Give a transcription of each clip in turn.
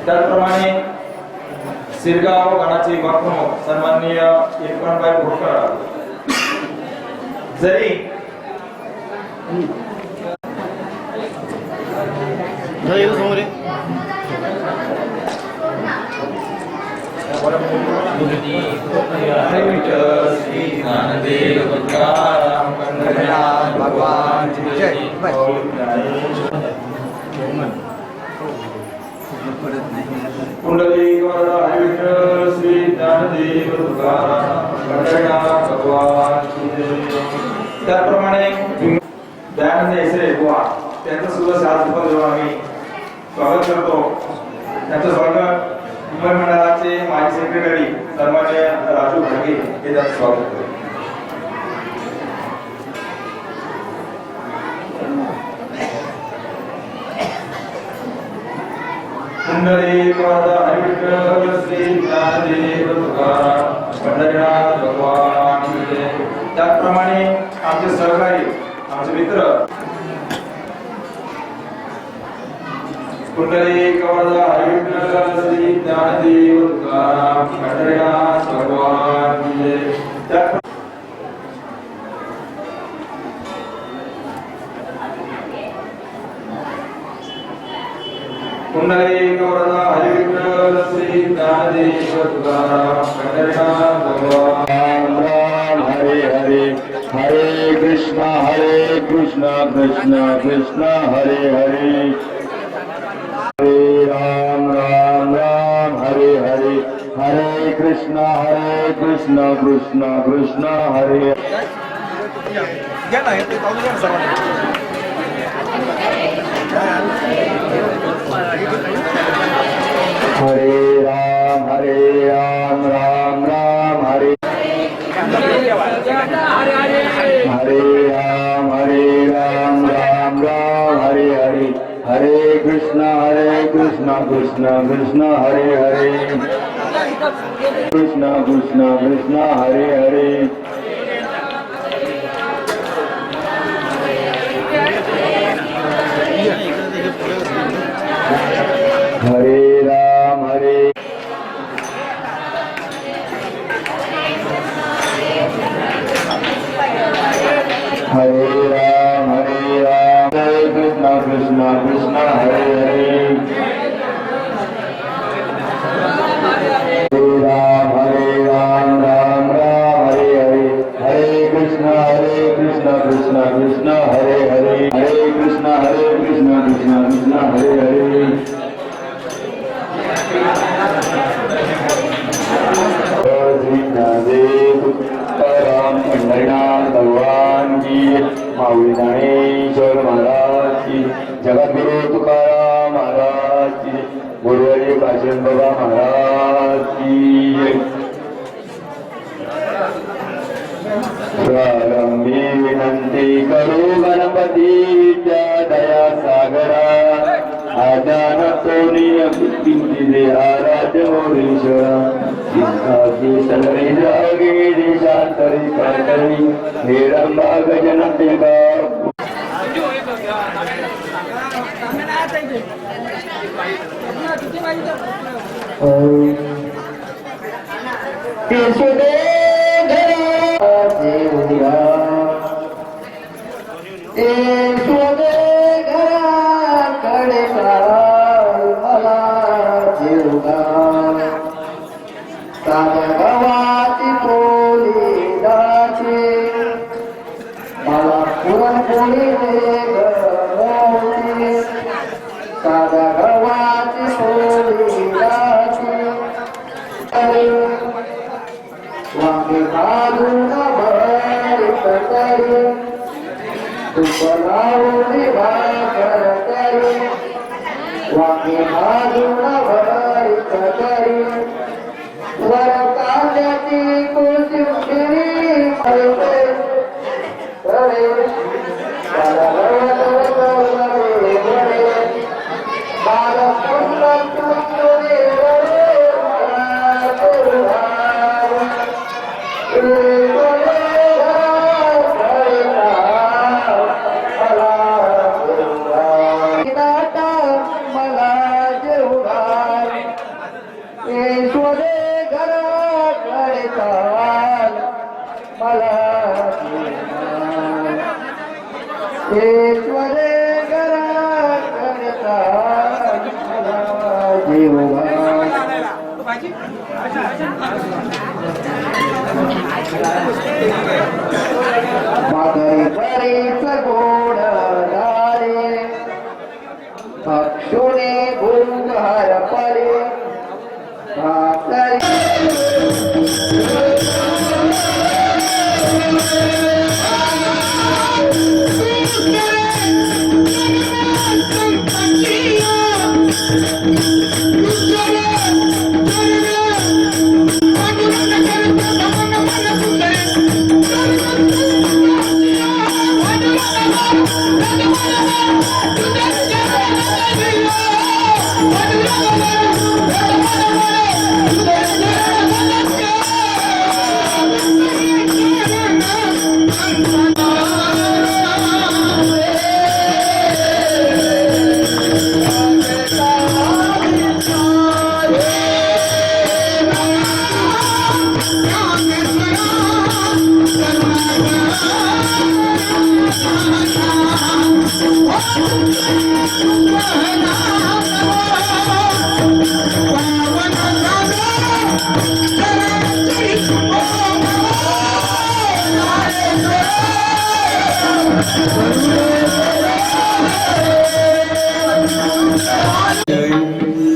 त्याचप्रमाणे सिरगाव गणाचे बापू सन्माननीय इरफानभाई भोकर जरी भगवान की जय। कुंडली वरदा हरिविठ्ठल श्री ज्ञानदेव तुकाराम पंढरीनाथ भगवान की जय। त्याप्रमाणे दयानंद ऐसरे बुवा त्यांचं सुद्धा शास्त्रपद आम्ही स्वागत करतो। त्यांचं स्वागत मुंबई मंडळाचे माजी सेक्रेटरी सन्माननीय राजू भागे हे त्यांचं स्वागत करतो। कुंडली वरदा हरिविठ्ठल श्री ज्ञानदेव तुकाराम पंढरीनाथ भगवान की जय। त्याचप्रमाणे आमचे सहकारी आमचे मित्र कुंडली वरदा हरिविठ्ठल श्री ज्ञानदेव तुकाराम पंढरीनाथ भगवान की जय। कुंडली वरदा हरिविठ्ठल श्री ज्ञानदेव तुकाराम पंढरीनाथ भगवान। राम राम हरे हरे हरे कृष्णा कृष्ण कृष्ण हरे हरे हरे राम राम राम हरे हरे हरे कृष्णा कृष्ण कृष्ण हरे हरे राम राम राम हरे हरे राम राम राम हरे हरे हरे कृष्ण कृष्ण कृष्ण हरे हरे कृष्ण कृष्ण हरे हरे हरे राम हरे राम हरे कृष्ण कृष्ण हरे हरे हरे राम राम हरे हरे हरे कृष्ण कृष्ण कृष्ण हरे हरे हरे कृष्ण कृष्ण हरे हरे पंढरीनाथ भगवान की माऊली ज्ञानेश्वर महाराज की जगद्गुरु तुकाराम महाराज की गुरुवारी काशीन बाबा महाराज की प्रारंभी विनंती करू गणपतीच्या दया सागरा आदान तोनिय किंचिदे आराध्य मोरेश्वरा सिंहाची सगळी जागे देशांतरी करतरी हेरंबा गजनंबिका गवाची पोली दाची मला पुरणपोळी मोठी साधा गव्हाची पोळी दाची वांगे भाजून भरीत तरी तूप लावून भाकर तरी वांगे भाजून भरीत तरी वर कांद्याची कोशिंबिरी करते मला जेवढा देवा माघारी करीच गोड दारे अक्षुणे गुरुहार परे भाकरी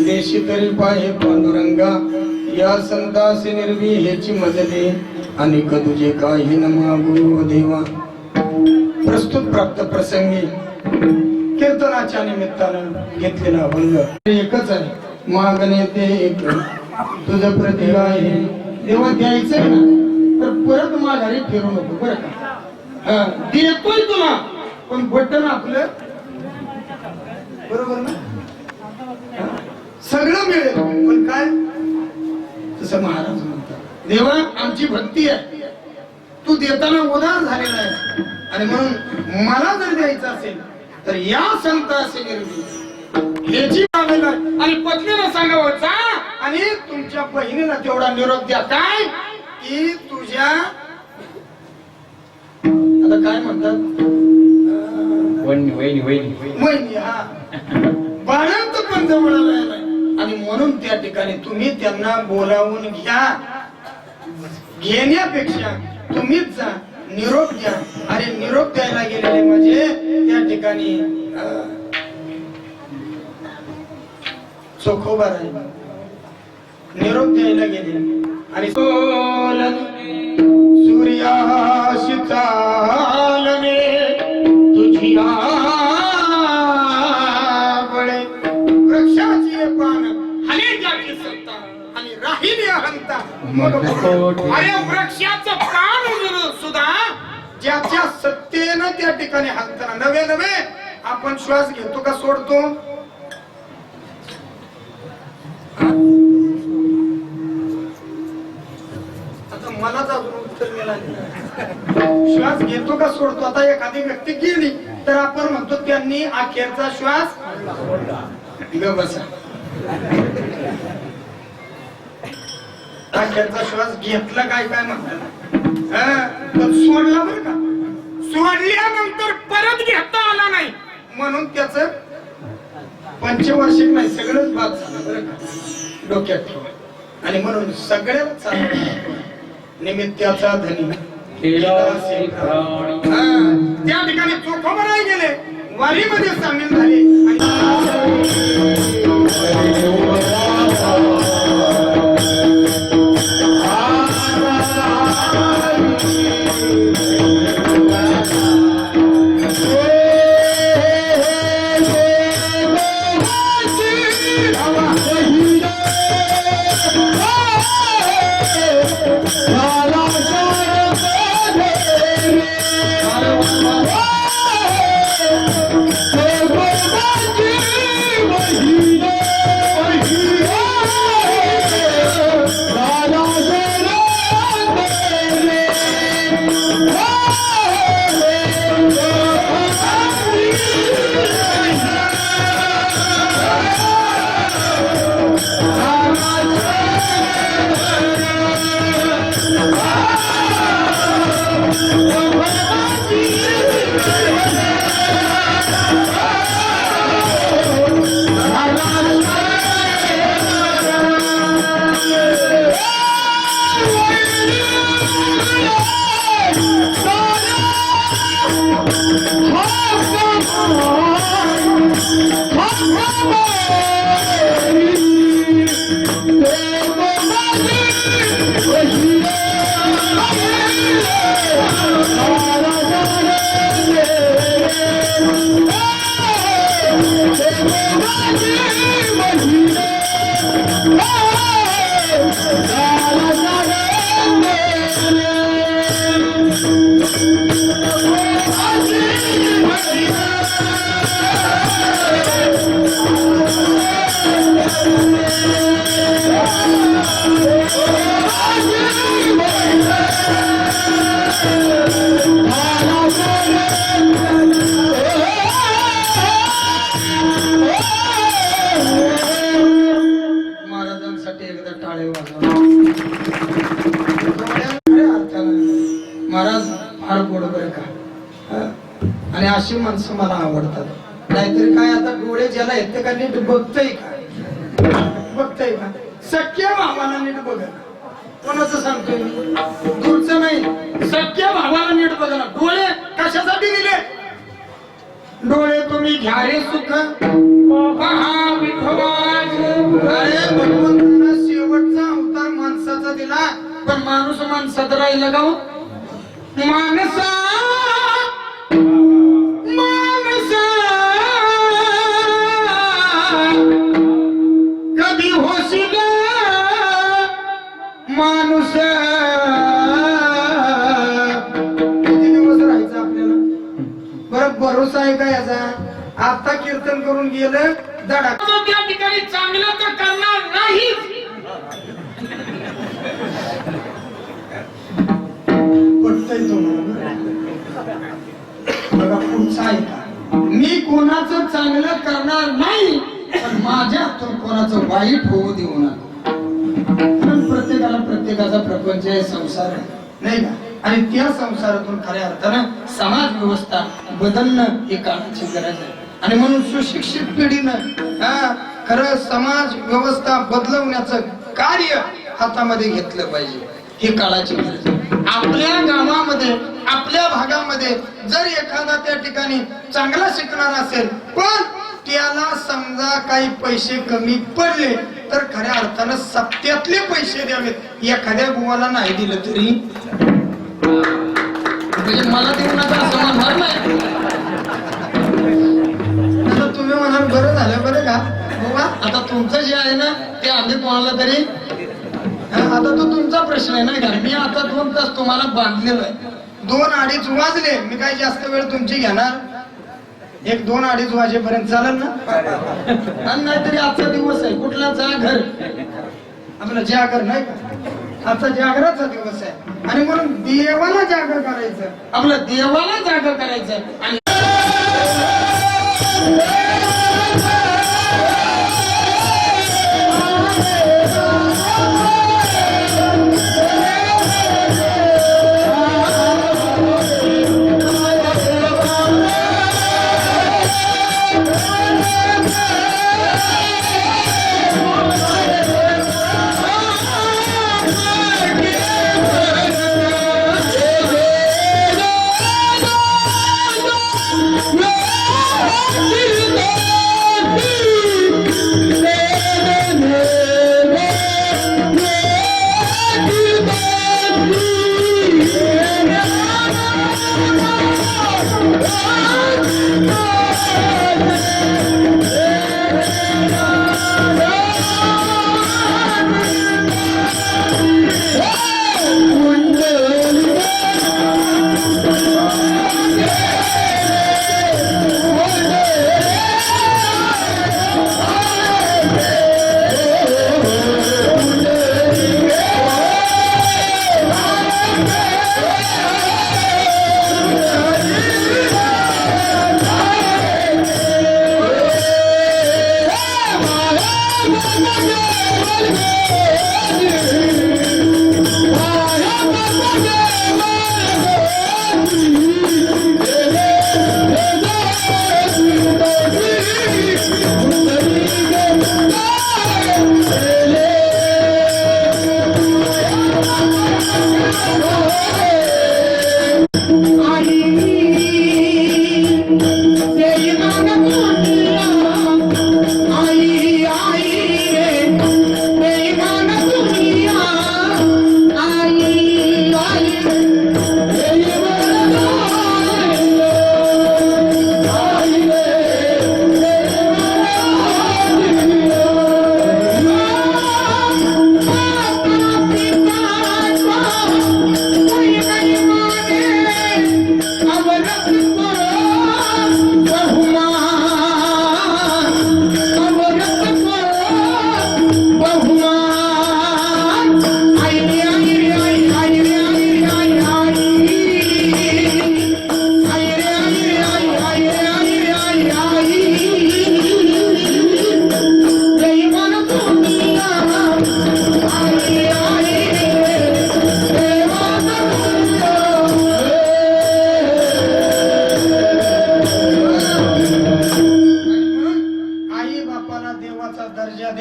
देशिकरी पाहे पांडुरंगा या संतासी निर्वी ह्याची मदते अनेक तुझे काही न मागू देवा. प्रस्तुत प्राप्त प्रसंगी कीर्तनाच्या निमित्तानं घेतलेला अभंग एकच आहे. मागणे ते एक तुझं प्रति आहे देवा. द्यायचंय ना तर परत माघारी फिरू नको बरं का. हा देतोय तुला पण बटन आपलं बरोबर ना. सगळं मिळेल पण काय तसं महाराज म्हणतात देवा आमची भक्ती आहे. तू देताना उदार झालेला आहे आणि म्हणून मला जर द्यायचं असेल तर या संतांशी निर्मी ह्याची मागणी आणि पत्नीला सांगावं जा आणि तुमच्या बहिणीला तेवढा निरोप द्या. काय की तुझ्या आता काय म्हणतात वहिनी हा बाळंत पण जवळ आलाय आणि म्हणून त्या ठिकाणी तुम्ही त्यांना बोलावून घ्या. घेण्यापेक्षा तुम्हीच जा निरोप द्या. अरे निरोप द्यायला गेलेले म्हणजे त्या ठिकाणी चोखोबा आहे. निरोप द्यायला गेले आणि सूर्याशी चालणे तुझी बळे वृक्षाची पान हले जाती सत्ता आणि राहिली अहंता. अरे वृक्षाचं पान सुद्धा ज्याच्या सत्तेनं त्या ठिकाणी हलताना नवे नवे आपण श्वास घेतो का सोडतो. आता मलाच अजून उत्तर मिळाले. श्वास घेतो का सोडतो. आता एखादी व्यक्ती गेली तर आपण म्हणतो त्यांनी अखेरचा श्वास बसा. अखेरचा श्वास घेतला काय काय म्हणतात पण सोडला बरं का. सोडल्यानंतर परत घेता आला नाही म्हणून त्याच पंचवार्षिक नाही सगळंच बाद झालं बरं का. डोक्यात ठेवा. आणि म्हणून सगळ्यात निमित्ताचा धनी त्या ठिकाणी चोखोबा नाही गेले वारीमध्ये सामील झाले महाराजांसाठी एकदा टाळे वाजवा. महाराज फार गोड बरं का. आणि अशी माणसं मला आवडतात. नाहीतरी काय आता डोळे ज्याला येते का नीट बघतय का सख्या भावाला नीट बघा. कोणाचं सांगतोय मी? दूरचं नाही, सख्या भावाला नीट बघा. डोळे कशासाठी दिले? डोळे तुम्ही घ्या रे सुख पहा विठोबाचे. अरे भगवंतानं शेवटचा अवतार माणसाचा दिला, पण माणूस माणसात राहिला गाव. माणसा कधी होशील माणूस. किती दिवस राहायचं आपल्याला? बरं भरोसा आहे का याचा? आता कीर्तन करून गेलं धडा त्या ठिकाणी चांगलं तर करणार नाही. पटतंय तुम्हाला? बघा पुढचा आहे का? मी कोणाचं चांगलं करणार नाही, पण माझ्या हातून कोणाचं वाईट होऊ देऊ नका. प्रत्येकाला प्रत्येकाचा प्रपंच आहे, संसार आहे, नाही का? आणि त्या संसारातून खऱ्या अर्थानं समाज व्यवस्था बदलणं ही काळाची गरज आहे. आणि म्हणून सुशिक्षित पिढीनं खरं समाज व्यवस्था बदलवण्याचं कार्य हातामध्ये घेतलं पाहिजे. ही काळाची गरज आहे. आपल्या गावामध्ये आपल्या भागामध्ये जर एखादा त्या ठिकाणी चांगला शिकणार असेल, पण त्याला समजा काही पैसे कमी पडले, तर खऱ्या अर्थानं सप्त्यातले पैसे द्यावेत. एखाद्या गुवाला नाही दिलं तरी म्हणजे मला देऊ नका असं म्हणणार नाही. आता तुम्ही म्हणाल बरं झालं बरं का बुवा, आता तुमचं जे आहे ना ते आम्ही कोणाला तरी, आता तो तुमचा प्रश्न आहे नाही का? मी आता 2 तास तुम्हाला बांधलेलो आहे. 2-2:30 वाजले, मी काही जास्त वेळ तुमची घेणार. 1-2-2:30 वाजेपर्यंत चालेल ना? आणि नाहीतरी आजचा दिवस आहे कुठला जागर, आपला जागर नाही का? आजचा जागराचा दिवस आहे आणि म्हणून देवाला जागर करायचं, आपलं देवाला जागर करायचं. आणि आई रे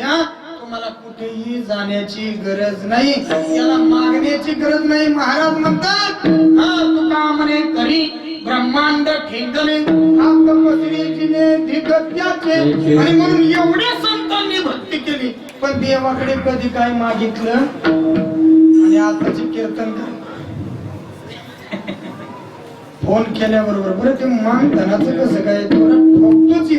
द्या, तुम्हाला कुठेही जाण्याची गरज नाही, याला मागण्याची गरज नाही. महाराज म्हणतात तुका म्हणे करी ब्रह्मांड ठेंगले आत्मपत्नीचे धिगत्याचे, आणि म्हणून एवढ्या संतांनी भक्ती केली, पण देवाकडे कधी काय मागितलं. आणि आताचे कीर्तन कर फोन केल्याबरोबर बरं ते मान धनाचं कसं काय ठोकतोच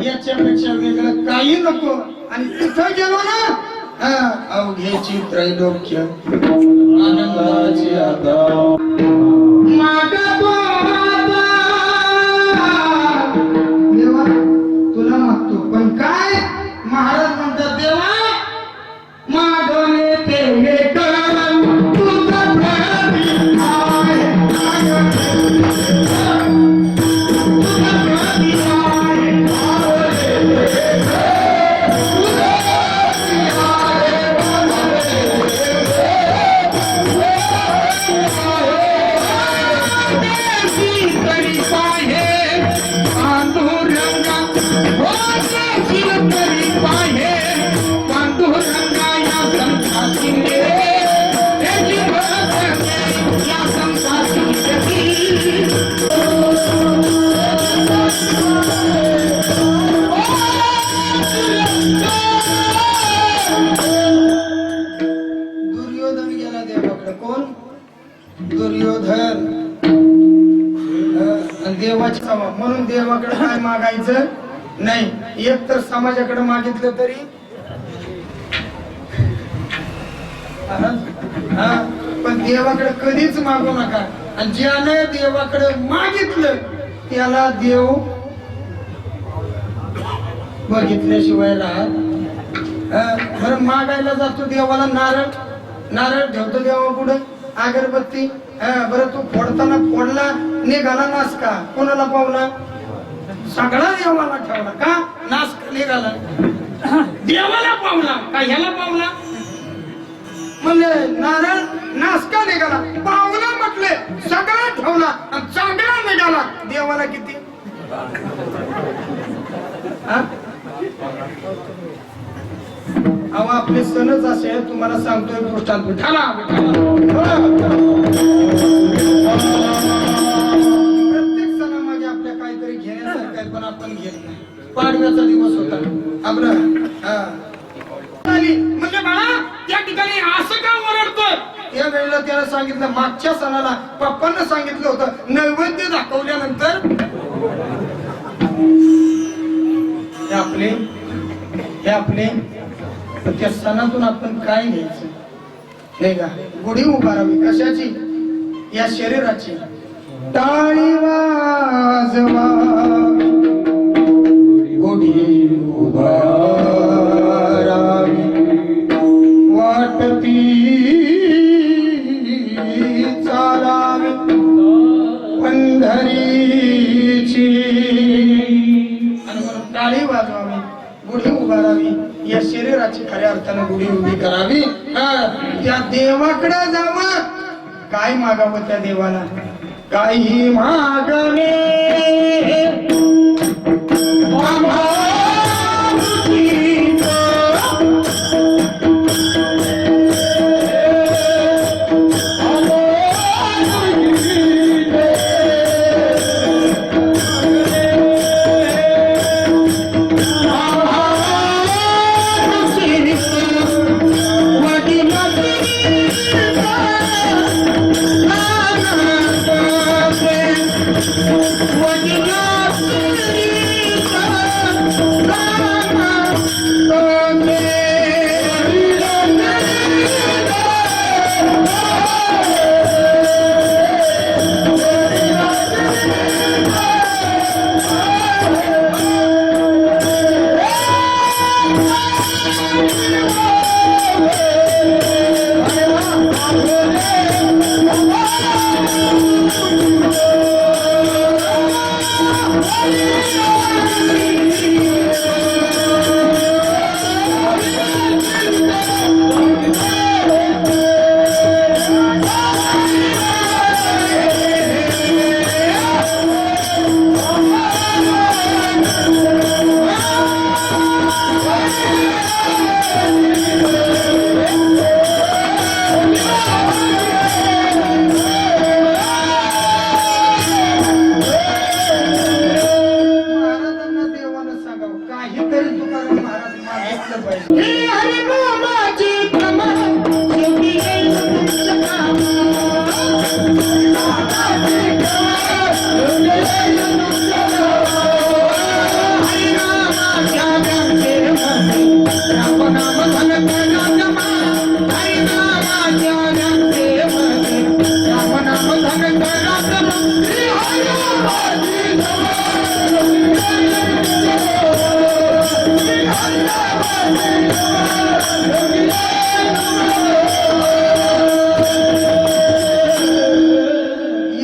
याच्यापेक्षा वेगळं काही नको. आणि तिथं गेलो ना अवघ्याची त्रैलोक्य आनंदाची आता देवा तुला मागतो, पण काय महाराज म्हणतात देवा मागवले ते हे म्हणून देवाकडे काय मागायचं नाही. एक तर समाजाकडे मागितलं तरी पण देवाकडे कधीच मागू नका. आणि ज्याने देवाकडे मागितलं त्याला देव बघितल्याशिवाय राहत. बरं मागायला जातो देवाला नारळ ठेवतो देवा पुढे, अगरबत्ती. बरं तू फोडताना फोडला निघाला नास का, कोणाला पावला? सगळा देवाला ठेवला का? नास निघाला देवाला पावला का ह्याला पावला? म्हणजे नारळ नास का निघाला, पावला म्हटले, सगळा ठेवला आणि चांगला निघाला. देवाला किती अहो आपले सणच असे. तुम्हाला सांगतोय दृष्टांत विठाला प्रत्येक सणामागे आपल्या काहीतरी घेण्यासारखं आहे, पण आपण घेत नाही. पाडव्याचा दिवस होता आपला म्हणजे बाळा त्या ठिकाणी असं का ओरडतोय? या वेळेला त्याला सांगितलं, मागच्या सणाला पप्पांना सांगितलं होतं नैवेद्य दाखवल्यानंतर हे आपले त्या सणातून आपण काय घ्यायचं नाही का? गुढी उभारावी कशाची? या शरीराची. टाळी वाजवा गुढी उभारावी वाटती चालावी पंढरीची. आणि म्हणून टाळी वाजवावी, गुढी उभारावी, या शरीराची खऱ्या अर्थाने गुढी उभी करावी. त्या देवाकडे जावं. काय मागावं त्या देवाला? काही मागणे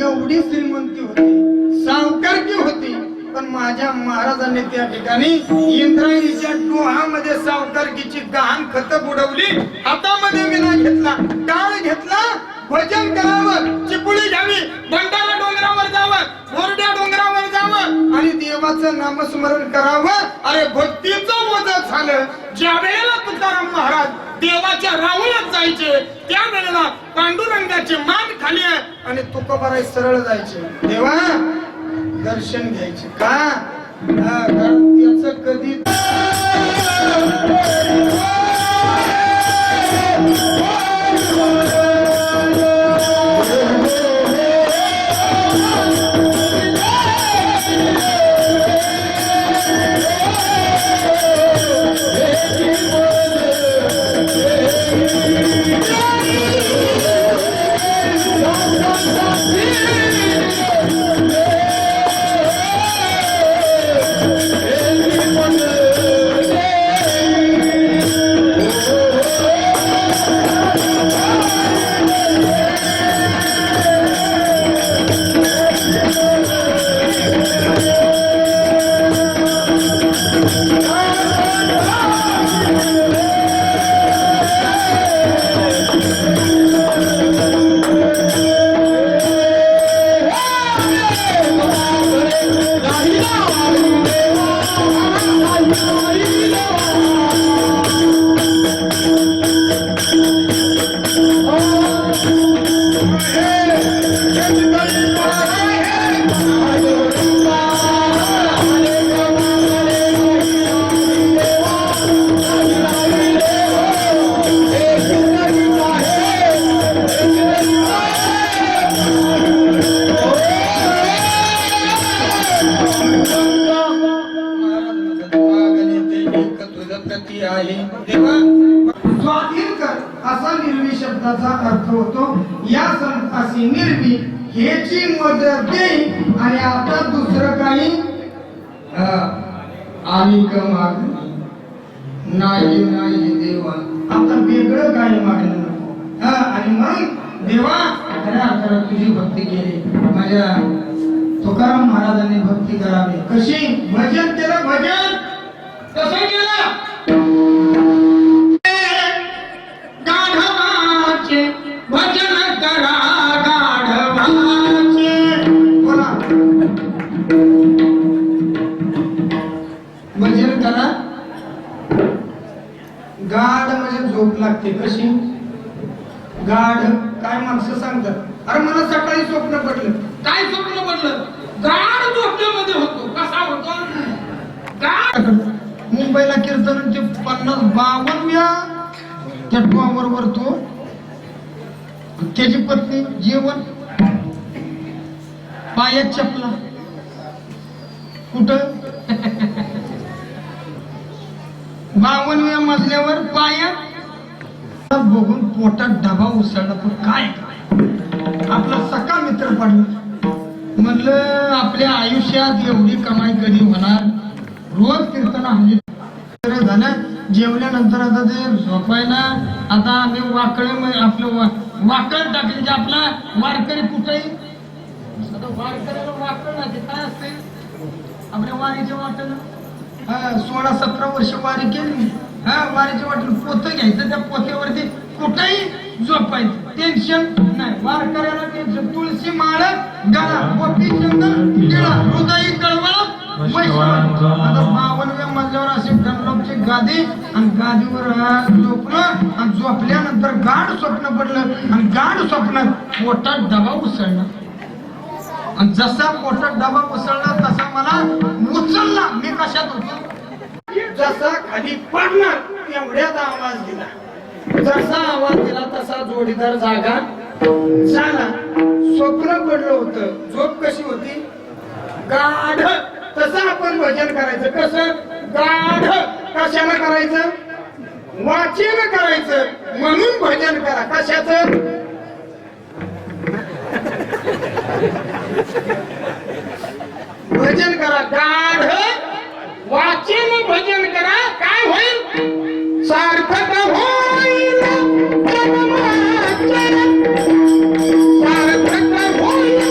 एवढी श्रीमंती होती, सावकारकी होती, पण माझ्या महाराजांनी त्या ठिकाणी इंद्रायणीच्या डोहामध्ये सावकारकीची गहाण खत बुडवली, हातामध्ये विना घेतला, टाळ घेतला, भजन करावं, चिपुळी घ्यावी, भंडारा डोंगरावर जावं, बोरड्या डोंगरावर जावं आणि देवाचं नामस्मरण करावं. अरे भक्तीचं ओझं झालं. ज्या वेळेला तुकाराम महाराज देवाच्या राहुलात जायचे त्या वेळेला पांडुरंगाचे मान खाली आणि तुकोबाराय सरळ जायचे, देवा दर्शन घ्यायचे का? कारण त्याचं कधी स्वाधीन कर असा निर्वी शब्दाचा अर्थ होतो. या संतासी निर्वी हेची मदत देई आणि आता दुसरं काही आणि नाही नाही देवा, आता वेगळं काही मागणं नको. आणि मग देवा खऱ्या अर्थानं तुझी भक्ती केली, माझ्या तुकाराम महाराजांनी भक्ती करावी. कशी? भजन केलं. भजन कसं केलं? गाढवाचे भजन करा लागते कशी गाढ काय माणसं सांगतात अरे मला सकाळी स्वप्न पडलं काय स्वप्न पडलं गाढ झोपण्यामध्ये होतो कसा होतो गाढ मुंबईला कीर्तनांचे 50-52व्या त्या टॉवर तो त्याची पत्नी जेवण पायात चपला कुठं 52व्या मजल्यावर पायात बघून पोटात डबा उसळला पण काय आपला सका मित्र पडला म्हणलं आपल्या आयुष्यात एवढी कमाई कधी होणार रोज कीर्तन हल्ली झालं जेवल्यानंतर आता ते झोपायला आता आम्ही वाकळे आपलं वाकळ टाकले की आपला वारकरी कुठेही वारकऱ्याला वाकळ ना काय असते आपल्या वारीच्या वाटेला 16-17 वर्ष वारी केली वारीच्या वाटेला पोतं घ्यायचं त्या पोत्यावरती कुठेही झोपायचं टेन्शन नाही वारकऱ्याला टेन्शन तुळशी माळ गळा गोपी चंद टिळा हृदय कळवळ आता 52व्या मजल्यावर अशी डनलॉपची गादी आणि गादीवर झोपलं आणि झोपल्यानंतर गाढ स्वप्न पडलं आणि गाढ स्वप्नात पोटात डबा उसळला आणि जसा पोटात डबा उसळला तसा मला उचलला मी कशात होतो जसा खाली पडणार एवढ्यात आवाज दिला जसा आवाज दिला तसा जोडीदार जागा झाला स्वप्न पडलं होतं झोप कशी होती गाढ तसं आपण भजन करायचं कसं गाढ कशाला करायचं वाचन करायचं म्हणून भजन करा कशाचं भजन करा गाढ वाचन भजन करा काय होईल सार्थक होईल सार्थक होईल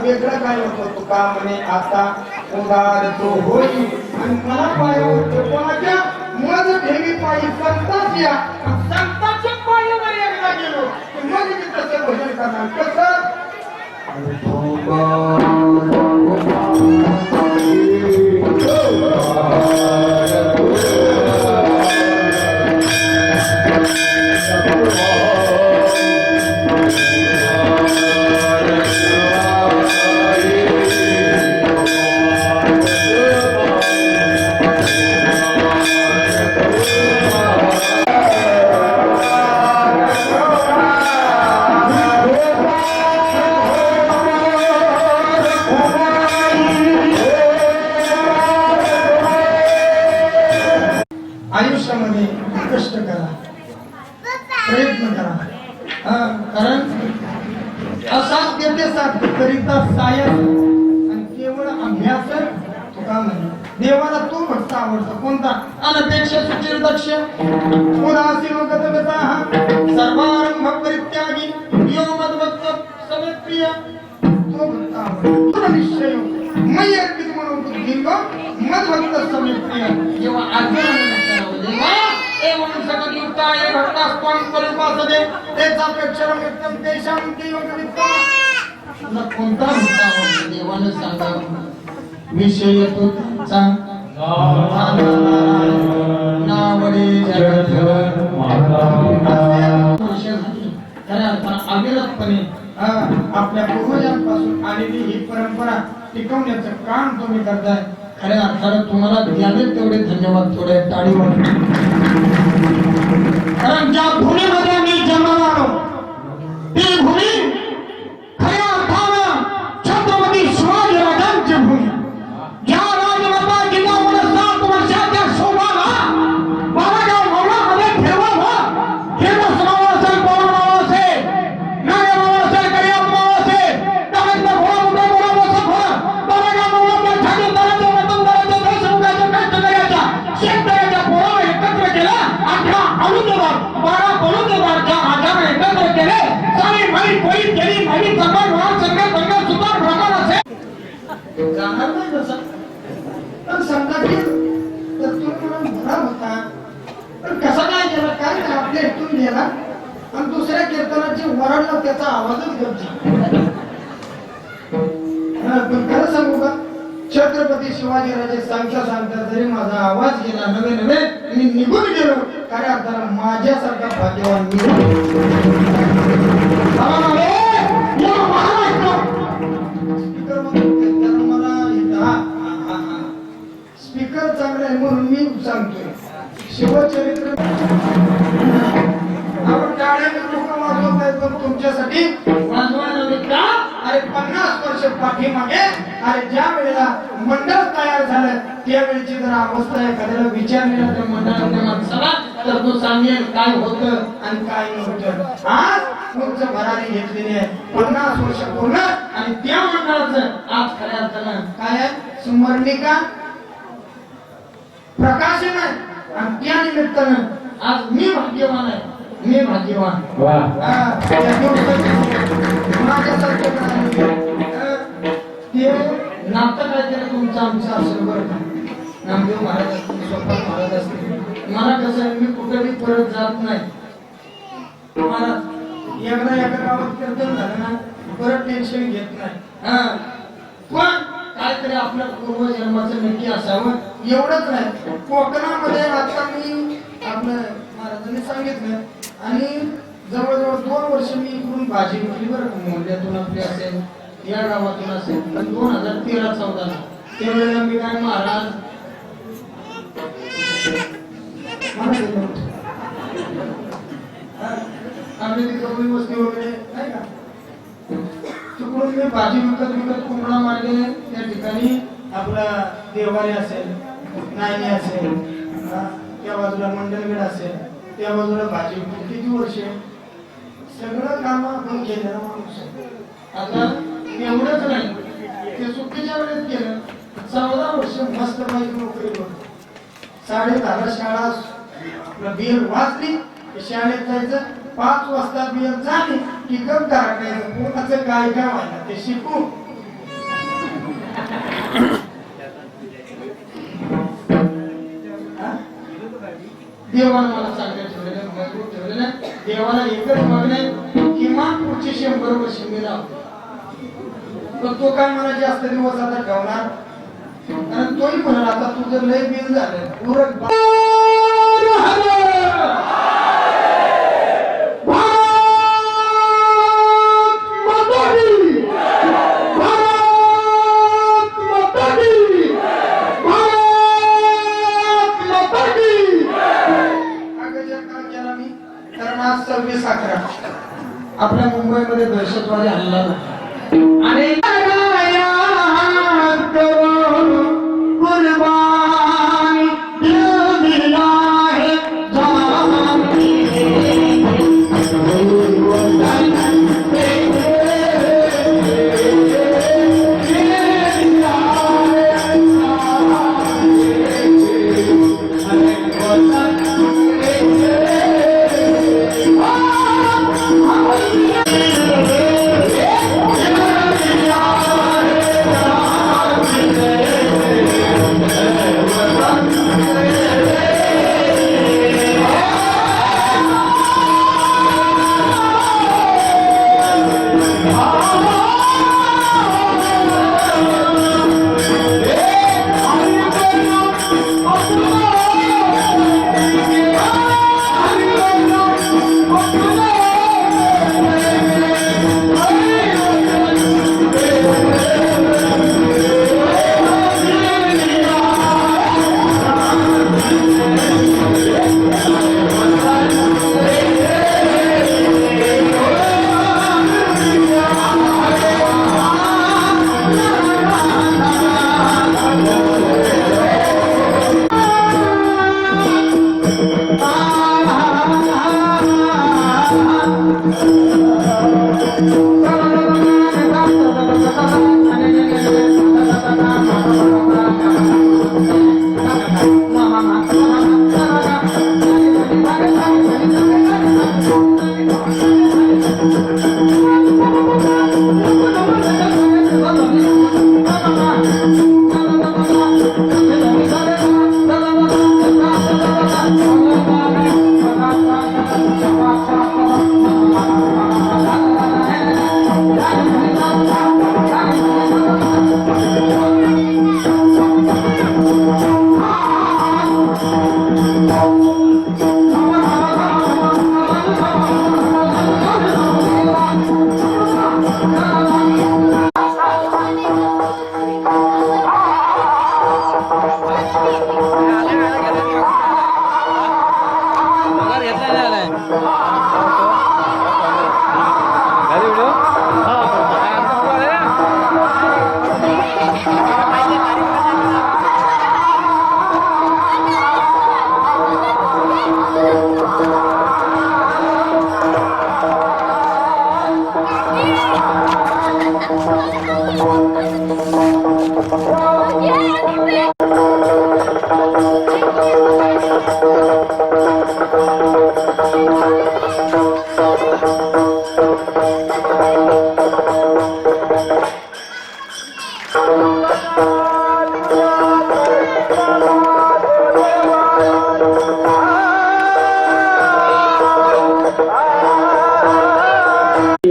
वेगळं काय होतं तुका म्हणे आता उदार तो होई आणि मला पायावर कोणाच्या मज ठेवी पायी संताच्या पायावर एकदा गेलो मग मी तसं भजन करणार कसं आयुष्यामध्ये कष्ट करा प्रयत्न करा कारण असाध्य ते साध्य करिता सायस आणि केवळ अभ्यास तुका म्हणे देवाला तो भक्त आवडतो कोणता अनपेक्षा सुचिर दक्ष उदासीन गतगता सर्वारंभ परित्यागी यो मद्भक्त समेप्रिय तो भक्त आवडतो निश्चय मय अर्पित म्हणून बुद्धिंग मद्भक्त समेप्रिय जेव्हा आज्ञा एवं सगयुक्ताय भक्तास्त्वं परिपासते तेचापेक्षा मित्रं तेषां ते योगवित्ता न कोणता भक्त आवडतो देवाने सांगा विषय तुझा नावडे जगत अविरतपणे आपल्या पूर्वजांपासून आलेली ही परंपरा टिकवण्याचं काम तुम्ही करताय खऱ्या अर्थानं तुम्हाला द्यावे तेवढे धन्यवाद थोडे टाळीवर कारण ज्या भूमीमध्ये मी जन्माला आलो ती भूमी खऱ्या अर्थानं छत्रपती शिवाजी राजांची भूमी ज्या राजमाता जिल्हा 7 वर्षाच्या शोभाला बारागाव मावळामध्ये ठेवावं हे नसनावं असेल पौर्णमावं असेल नागमावं असेल करियामावं असेल त्यानंतर घोडा मोठा घोडा बसत होता बारागाव मावळाच्या ठाणेदाराच्या वतनदाराच्या देशमुखाच्या कष्टकऱ्याच्या शेतकऱ्याच्या पोराला एकत्र केलं 18 अनुदेवार 12 बलुदेवारच्या राजाने एकत्र केले सारी माई कोई केली माई समान वार संघ सुधार प्रकार असेल जाणार नाही तसं तर समजा की तर तो मला भरा होता तर कसा काय गेला आणि दुसऱ्या कीर्तनाची वरडला त्याचा आवाजच गपची. पण खरं सांगू का, छत्रपती शिवाजीराजे सांगता सांगता जरी माझा आवाज गेला नवे नवे मी निघून गेलो, खऱ्या अर्थाला माझ्यासारखा भाग्यवान मी स्पीकर चांगला आहे म्हणून मी सांगतोय शिवचरित्र. आपण टाळ्या लोक वाजवत नाही, पण तुमच्यासाठी वाजवायला का? अरे 50 वर्ष पाठीमागे, अरे ज्या वेळेला मंडळ तयार झालं त्यावेळेची जर अवस्था एखाद्याला विचारली ना त्या मंडळातल्या माणसाला, तर तो सांगेल काय होतं आणि काय नव्हतं. आज तुमचं भरारी घेतलेली आहे 50 वर्ष पूर्ण, आणि त्या मंडळाचं आज खऱ्या अर्थानं काय आहे, स्मरणिका प्रकाशन आहे. आणि त्या निमित्तानं आज मी भाग्यवान आहे, मी भाग्यवान. ते नातं काय केलं तुमचं आमचं असेल बरं का. नामदेव महाराज असतील, स्वतः महाराज असतील. मला कसं आहे, मी कुठेही परत जात नाही. मला एकदा एका गावात कीर्तन झालं ना, परत टेन्शन घेत नाही. पण काहीतरी आपल्या पूर्वजन्माचं नक्की असावं एवढंच नाही. कोकणामध्ये आता मी आपलं महाराजांनी सांगितलं, आणि जवळजवळ 2 वर्ष मी इकडून भाजी विकली बरं का. मोहल्ल्यातून आपली असेल, या गावातून असेल. पण 2013-14 त्यावेळेला मी काय महाराज आम्ही ती कबुली वस्ती वगैरे नाही का, तिकडून मी भाजी विकत विकत कोंबडा मार्गे त्या ठिकाणी आपला देवारी असेल, नायनी असेल, त्या बाजूला मंडलगड असेल, त्या बाजूला भाजी विकत किती वर्षे सगळं काम आपण केलेलं माणूस आहे. आता एवढंच नाही, ते सुट्टीच्या वेळेस केलं 14 वर्ष मस्त माहिती नोकरी करतो. 10:30 शाळा आपला बेल वाचली की शाळेत जायचं, 5 वाजता बेल झाली की गप टाकायचं. कोणाचं काय काय व्हायला ते शिकू. देवाला मला चांगलं ठेवलेलं, मजबूत ठेवलेलं. देवाला एकच मागणे, किमान पुढची 100 वर्ष मी राहतो. पण तो काय मला जास्त दिवस आता ठेवणार, आणि तोही म्हणाल आता तुझं लय बिल झालं उरक. आपल्या मुंबईमध्ये दहशतवादी हल्ला आणि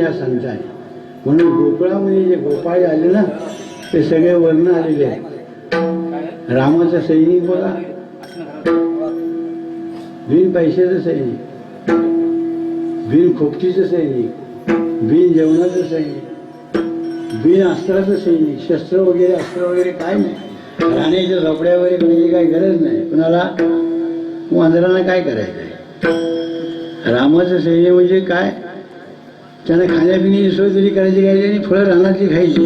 या संतांनी. म्हणून गोकुळामध्ये जे गोपाळ आले ना ते सगळे वर्ण आलेले आहेत. रामाचा सैनिक बघा, बिन पैशाचं सैनिक, बिन खोपटीचं सैनिक, बिन जेवणाचं सैनिक, बिन अस्त्राचं सैनिक, शस्त्र वगैरे अस्त्र वगैरे काय नाही. राहण्याच्या झोपड्या वगैरे म्हणजे काही गरज नाही. कुणाला वांदरांना काय करायचं आहे. रामाचं सैन्य म्हणजे काय, त्यांना खाण्यापिण्याची सोय तरी करायची घ्यायची आणि फळं रानातली खायची.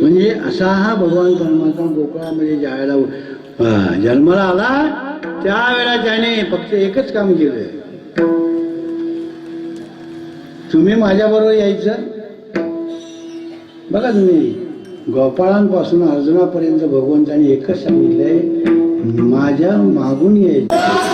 म्हणजे असा हा भगवान परमात्मा गोकुळामध्ये ज्या वेळेला जन्माला आला त्यावेळेला त्याने फक्त एकच काम केलं, तुम्ही माझ्याबरोबर यायचं. बघा तुम्ही गोपाळांपासून अर्जुनापर्यंत भगवंतांनी एकच सांगितलंय, माझ्या मागून यायचं.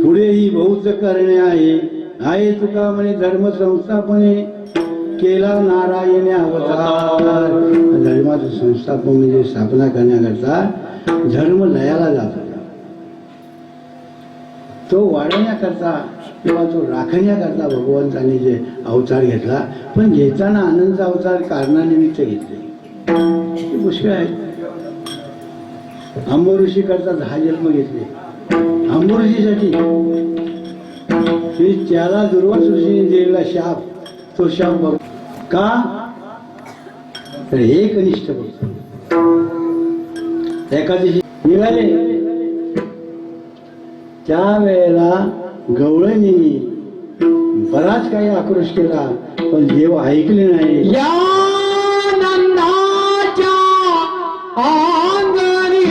पुढे ही बहुत करणे आहे तुका म्हणे धर्म संस्थापने केला नारायणे अवतार. धर्माचं संस्थापन म्हणजे स्थापना करण्याकरता धर्म लयाला जात होता, तो वाढवण्याकरता किंवा तो राखण्याकरता भगवंतांनी जे अवतार घेतला. पण घेताना अनंत अवतार कारणानिमित्त घेतले, पुष्कळ आहे. अंबऋषी करता 10 जन्म घेतले अंबऋषीसाठी. त्याला दुर्वास ऋषीने दिलेला शाप, तो शाप बघ का तर एकनिष्ठ भक्त एकादशी निघाले. त्यावेळेला गवळणीने बराच काही आक्रोश केला, पण देव ऐकले नाही. या नंदाच्या अंगणी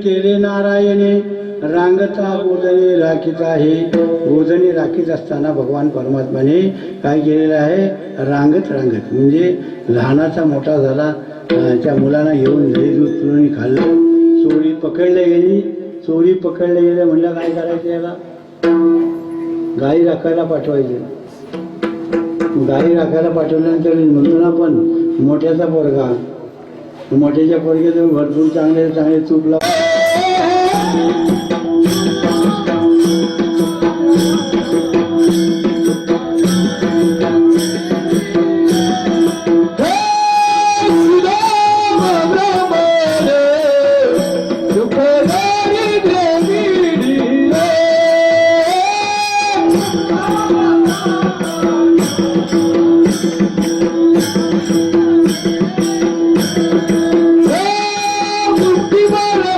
केले नारायणे रांगता गोधने राखीत आहे. गोधने राखीत असताना भगवान परमात्माने काय केलेलं आहे, रांगत रांगत म्हणजे लहानाचा मोठा झाला, त्या मुलांना घेऊन दही दूध पिऊन खाल्लं. चोरी पकडले गेली, चोरी पकडले गेले म्हणलं काय करायचं, याला गाई राखायला पाठवायचे. गाई राखायला पाठवल्यानंतर म्हणून आपण मोठ्याचा पोरगा, मोठ्याच्या पोरग्यात भरपूर चांगले चांगले तूप लाव. Viva la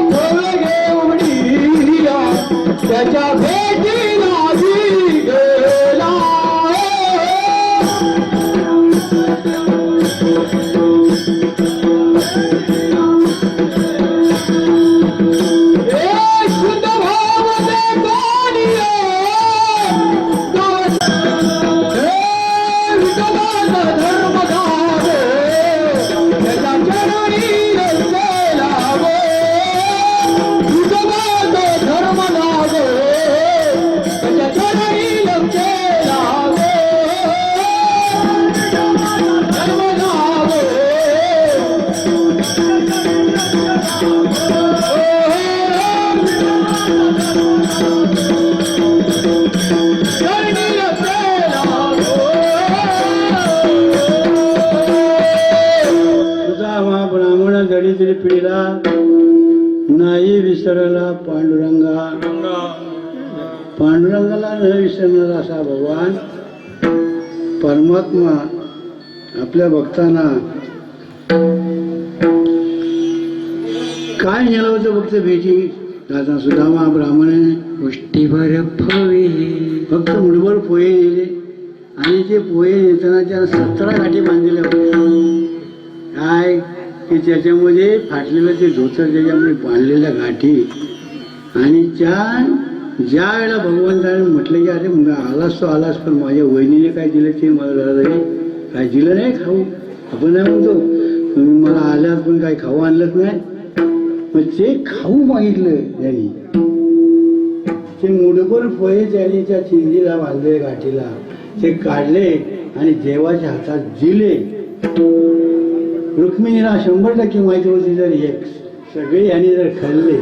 विसरला नाही विसरला पांडुरंगा. पांडुरंगाला न विसरणारा असा भगवान परमात्मा आपल्या भक्तांना काय नेलं होतं फक्त भेटी. दादा सुदामा ब्राह्मणाने गोष्टीभर फवे फक्त मुठभर पोहे नेले आणि ते पोहे नेताना त्यानं 17 गाठी बांधलेल्या होत्या. काय की त्याच्यामध्ये फाटलेलं ते धोतर त्याच्यामध्ये बांधलेल्या गाठी. आणि ज्या वेळेला भगवंताने म्हटलं की अरे आलास तो आलास पण माझ्या वहिनीने काय दिलं ते मला काय दिलं नाही खाऊ. आपण नाही म्हणतो तुम्ही मला आल्यात पण काही खाऊ आणलंच नाही. मग ते खाऊ मागितलं त्यांनी. ते मुठभर पोहे त्यांनी त्या चिंधीला बांधले गाठीला ते काढले आणि देवाच्या हातात दिले. रुक्मिणीला 100% माहिती होती जर एक सगळे यांनी जर खाल्ले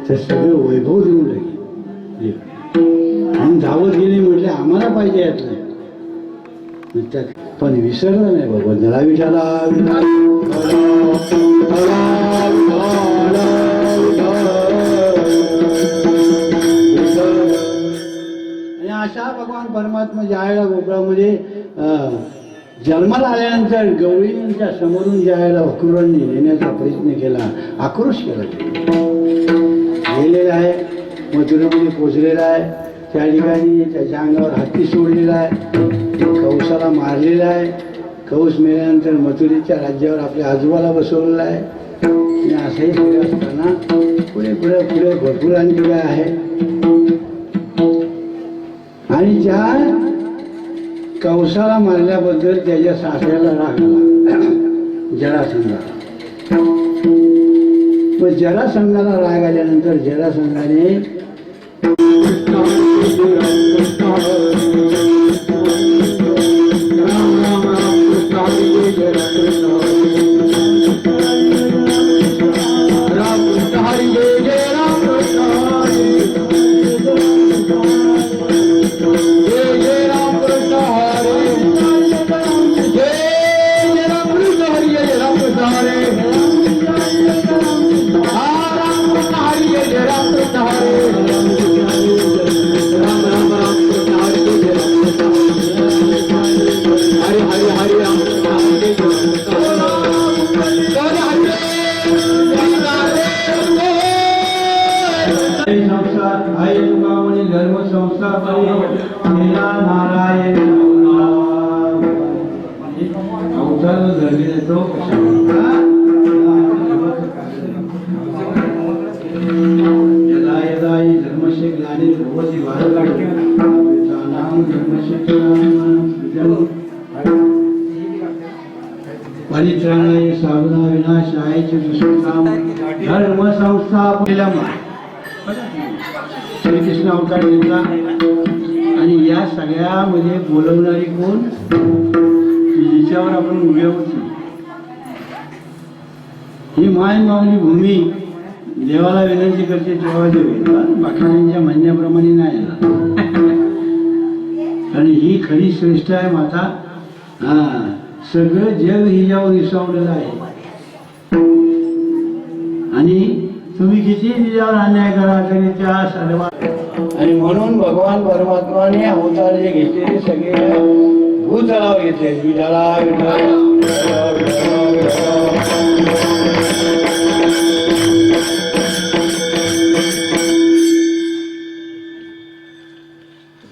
तर सगळं वैभव देऊन लागेल. आणि धावत गेले म्हटले आम्हाला पाहिजे यातलं. पण विसरलं नाही बाबा. जरा विठाला आणि अशा भगवान परमात्मा ज्या वेळेला गोकुळामध्ये जन्माला आल्यानंतर गवळींच्या समोरून ज्या वेळेला अक्रूरांनी नेण्याचा प्रयत्न केला, आक्रोश केला, गेलेला आहे, मथुरेमध्ये पोचलेला आहे. त्या ठिकाणी त्याच्या अंगावर हत्ती सोडलेला आहे, कंसाला मारलेला आहे. कंस मेल्यानंतर मथुरेच्या राज्यावर आपल्या आजोबाला बसवलेला आहे. आणि असंही पुढे असताना पुढे पुढे पुढे भरपूर आणखी काय आहे. आणि ज्या कंसाला मारल्याबद्दल त्याच्या सासऱ्याला राग आला जरासंधाला. मग जरासंधाला राग आल्यानंतर जरासंधाने परित्राणाय साधना विनाशायचे दुष्काम धर्म संस्थापना. श्रीकृष्ण अवतार घेतला आणि या सगळ्यामध्ये बोलवणारी कोण, जिच्यावर आपण उभे होतो ही माय माऊली भूमी देवाला विनंती करते तेव्हा देव बाकीच्या म्हणण्याप्रमाणे नाही. आणि ही खरी श्रेष्ठ आहे माता. सगळं जग हिच्यावर विसावलेलं आहे. आणि तुम्ही किती तिच्यावर अन्याय करा तरी त्या सर्व. आणि म्हणून भगवान परमात्माने अवतार जे घेतले सगळे भूतलावर घेतले. विठाला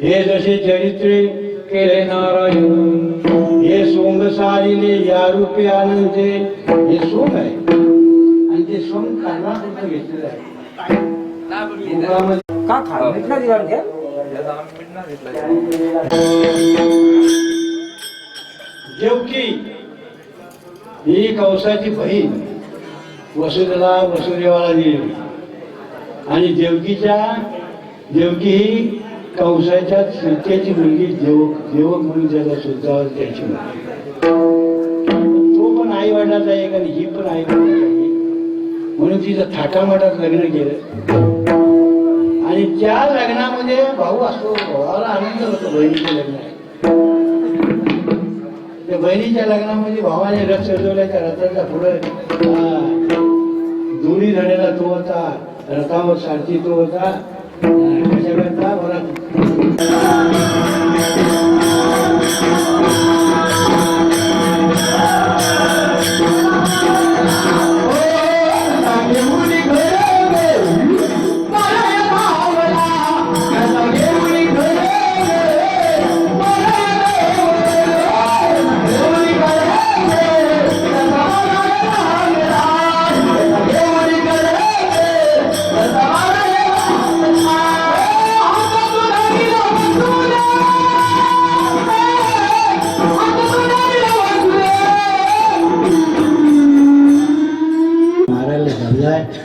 हे जसे चरित्रे केले नारायण हे सोंग सारिले या रूपे आनंदे. हे सोंग आहे आणि ते सोंग कारणापुरतं घेतलेलं आहे. देवकी ही कंसाची बहीण वसुदेवाला दिली. आणि देवकी ही कंसाच्या सत्याची मुलगी देवक म्हणून त्याला सुद्धा त्याची मुलगी. तो पण आई वडिलाचा आहे आणि ही पण आई वडिलाची म्हणून तिचं थाटामाटात लग्न केलं. आणि त्या लग्नामध्ये भाऊ असतो, भावाला आनंद होतो बहिणीचं लग्न आहे. त्या बहिणीच्या लग्नामध्ये भावाने रथ सजवल्याच्या रथाच्या पुढे दोन्ही धड्याला तो होता, रथावर सारथी तो होता. कशा करता बरा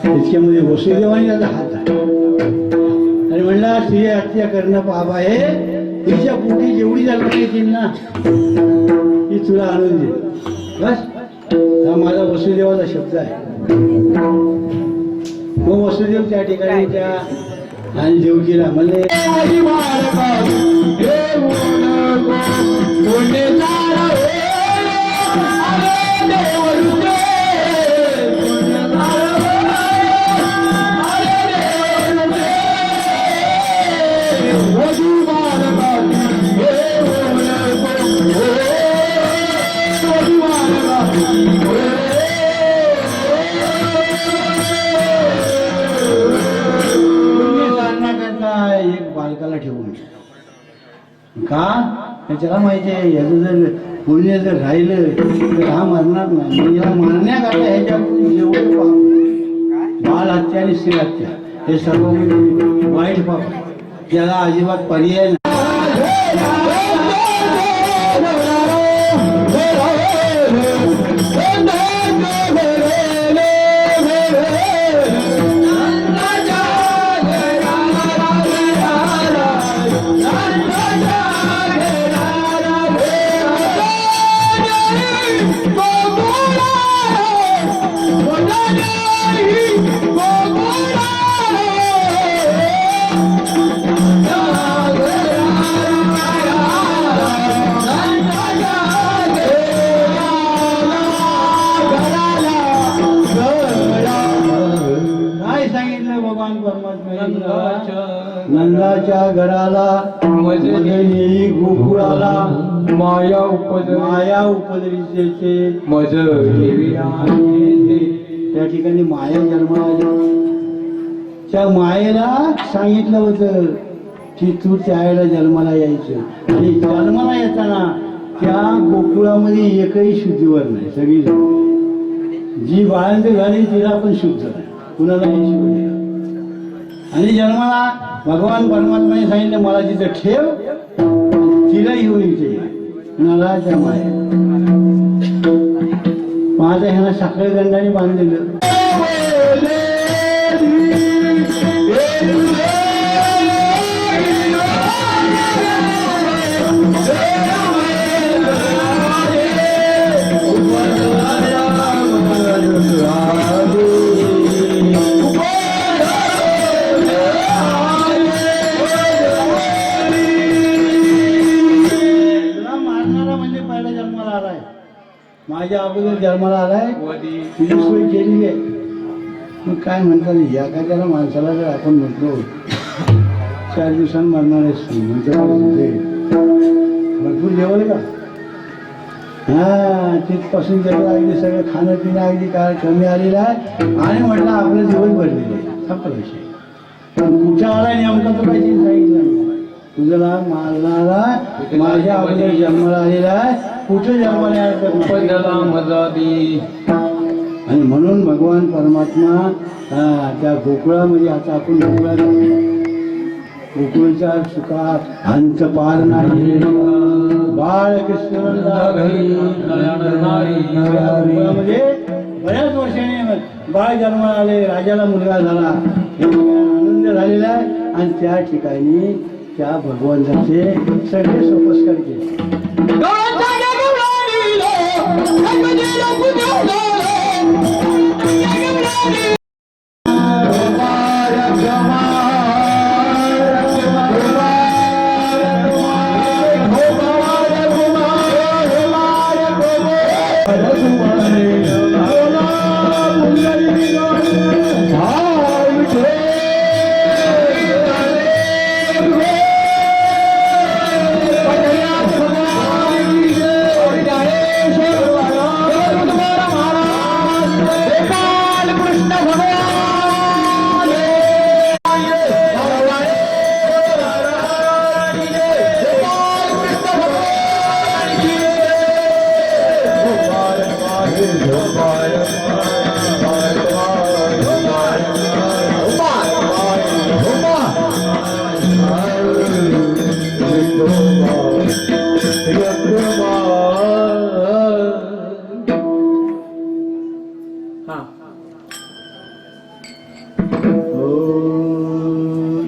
इतक्यामध्ये वसुदेवाने त्याचा हात आहे आणि म्हणला स्त्री हत्या करणं पाप आहे. तिच्या पोटी जेवढी जन्म येतील ना ती तुला आणून दे. बस हा माझा वसुदेवाचा शब्द आहे. मग वसुदेव त्या ठिकाणी त्या आणि देवकीला म्हणले एक बालकाला ठेवून का त्याला माहिती आहे याचं जर पुण्य जर राहिलं तर हा मरणार नाही. म्हणजे याला मारण्याकरता ह्याच्या जेवढं पाप बाल हत्या आणि स्त्री हत्या हे सर्व वाईट पाप याला अजिबात पर्याय नाही. नंदाच्या घराला मध्ये गोकुळाला माया उपद्रवीचे मज त्या ठिकाणी माया जन्माला आली. त्या मायेला सांगितलं होतं की तू त्यावेळेला जन्माला यायचं आणि जन्माला येताना त्या गोकुळामध्ये एकही शुद्धीवर नाही. सगळी जी बाळांचं झाली तिला पण शुद्ध नाही, कुणालाही शुद्ध. आणि जन्माला भगवान परमात्माने सांगितलं मला तिथं ठेव, तिला घेऊन येते कुणाला त्या माया. माझ्या ह्यांना साखळी दंडाने बांधलेलं. माझ्या अगोदर जन्माला आलाय, तुझी सोय केलेली आहे. मग काय म्हणतात एखाद्याला माणसाला जर आपण म्हटलो 4 दिवसांनी मरणार आहे म्हणजे भरपूर जेवण का हा तिथपासून त्याला अगदी सगळं खाणं पिणं अगदी काय कमी आलेलं आहे आणि म्हटलं आपलं जीवन भरलेलं आहे. संपला विषय. पण कुठं आलाय नेमका तो काही सांगितलं तुझा मारणारा माझ्या अगोदर जन्माला आलेला आहे. कुठे जन्माला आणि म्हणून भगवान परमात्मा त्या गोकुळामध्ये आता आपण गोकुळचा सुखात अंत पार नाही. बाळकृष्ण बऱ्याच वर्षाने बाळ जन्माला आले, राजाला मुलगा झाला, आनंद झालेला आहे. आणि त्या ठिकाणी त्या भगवंताचे सगळे सोपस्कार केले.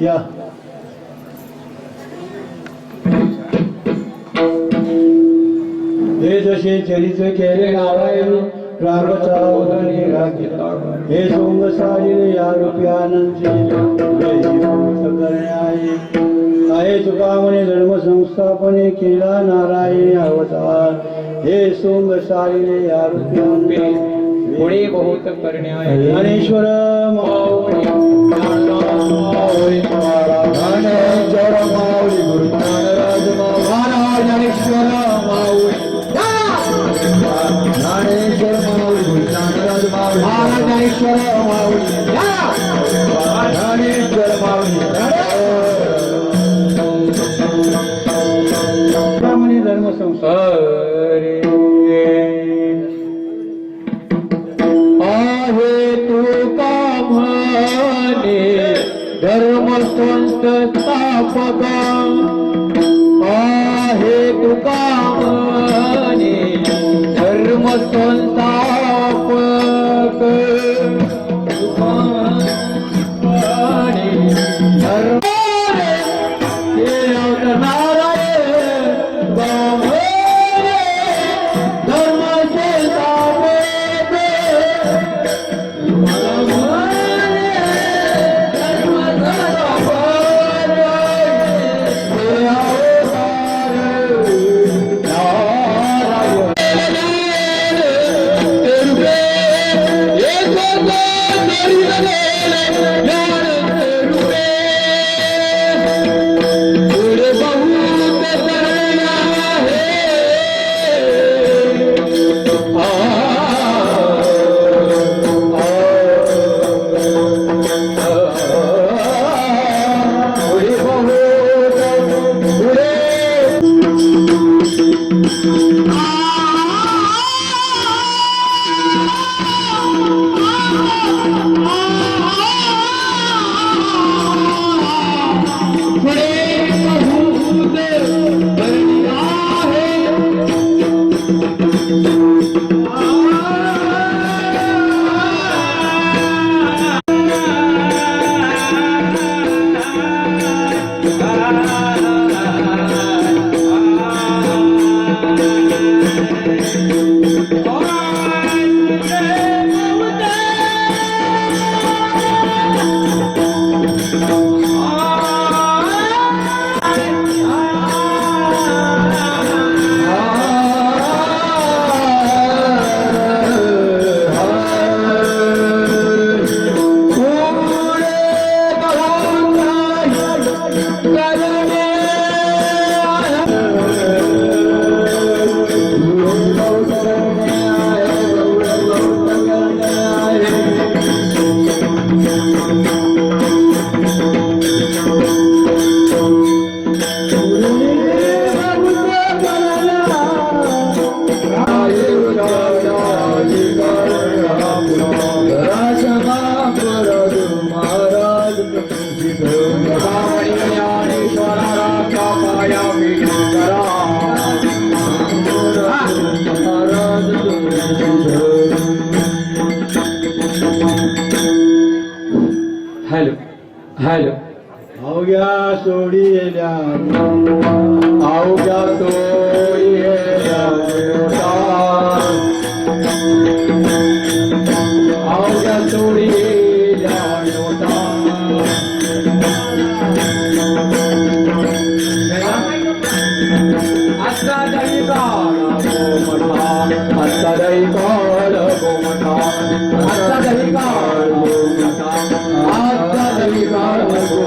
या हे जसे चरित केले नारायण रामचा उदरी राखिला हे सोंग साजिले या रूप्यानंदचे करण्याये आहे तुका म्हणे धर्म संस्थापने केला नारायण अवतार हे सोंग साजिले या रूप्यानंदे पुढे बहुत करण्याये ज्ञानेश्वर माऊली माऊली ज्ञानेश्वर माऊली गुरु ज्ञानराज महाराज ज्ञानेश्वर माऊली ज्ञानेश्वर माऊली गुरु ज्ञानराज महाराज ज्ञानेश्वर माऊली ज्ञानेश्वर माऊली धर्म संस्था आहे तुका म्हणे धर्म संस्थापक आहे तुका म्हणे धर्म संस्थापक तुका म्हणे धर्म हॅलो हॅलो अवघ्या सोडील्या अवघ्या सोडील्या अवघ्या सोडील्या आता दही काळ गोमटा आता दही काळ गोमटा आता दही काळ गोमटा आता दही काळ गोमटा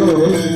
Hello.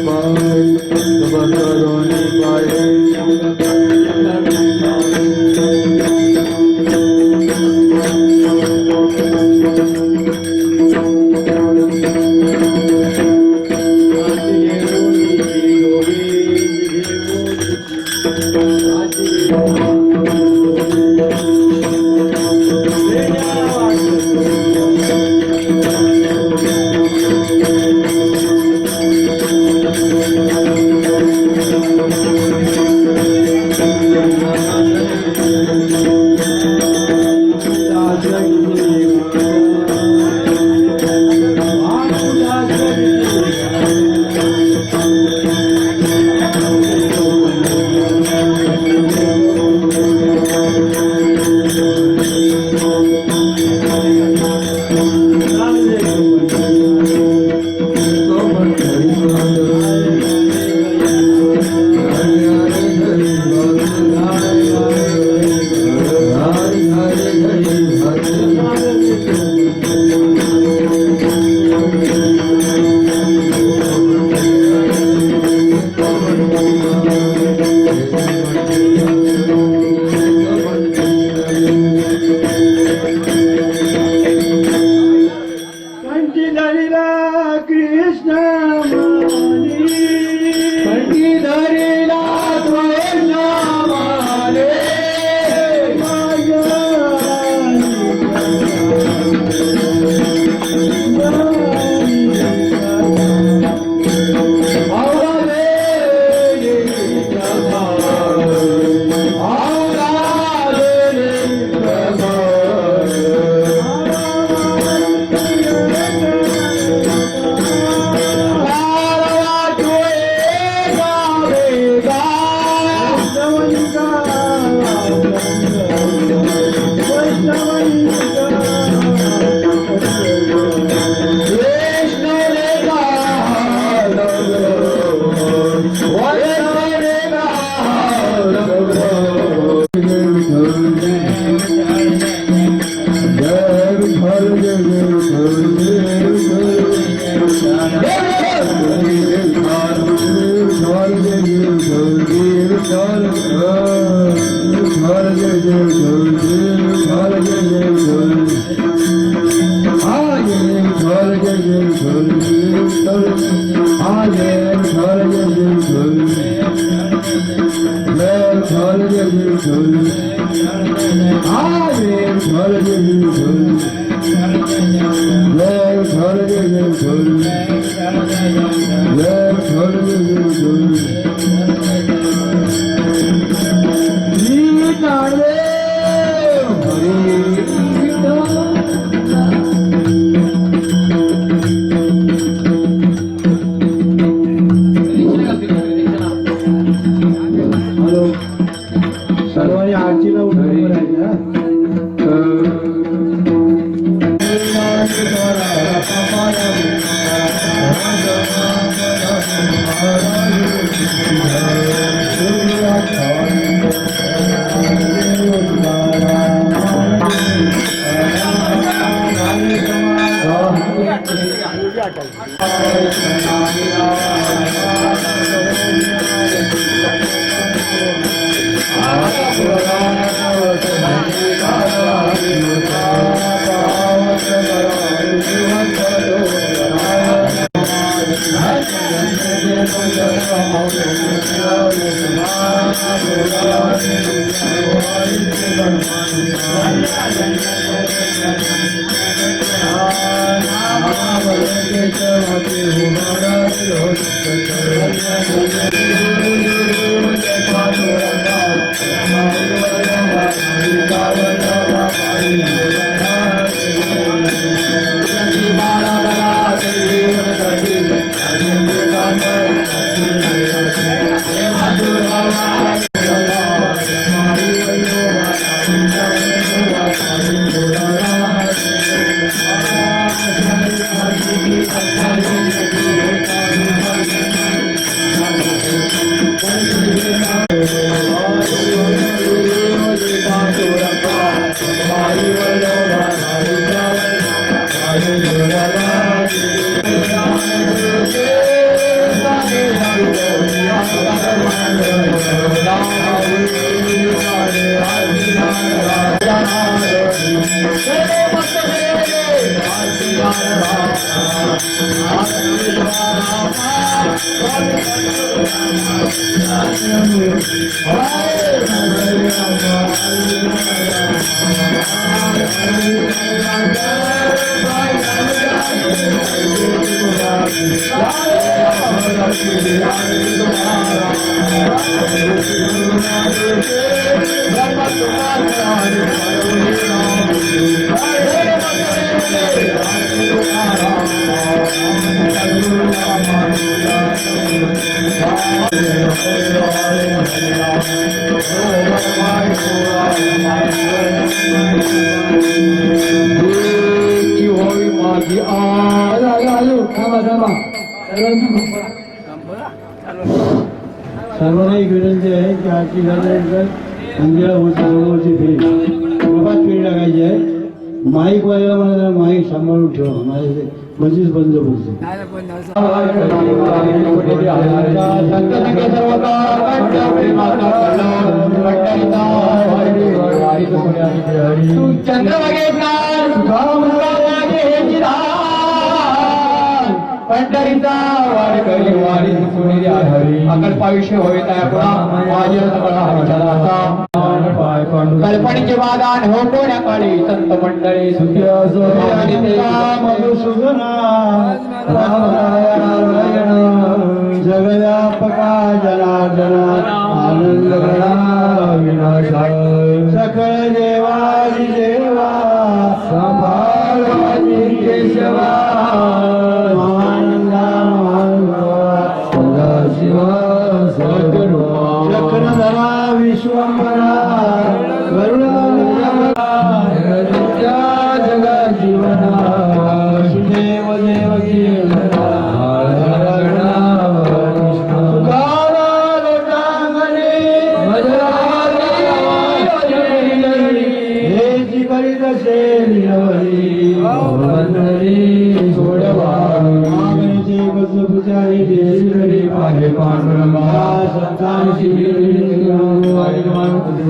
सर्वांनी आरतीला उठून राहायचं. Hare देवाची होई माझी आज सर्वांना एक विनंती आहे की आजची झाल्यानंतर मंदिरा होती प्रभात फेरी टाकायची आहे. माईक वाजायला मला माईक सांभाळून ठेवा. माझे मध्येच बंद बोलतो. पंढरीचा वारकरी वारी सोनेरी हरी अकल्पायुष्य होय कल्पनेचे वादान हो कोण्या काळी संत मंडळी सुखी असो मधुसूदना नारायण जगव्यापका जनार्दना आनंद विनाशा सकळ देवादी देवा संभाळवादी केशवा चक्रधरा विश्वंभरा जगा जीवना सुदेव देवकी करीत असेल सोडवा पुजारी देशरी पाहे पांडुरंगा संतांशी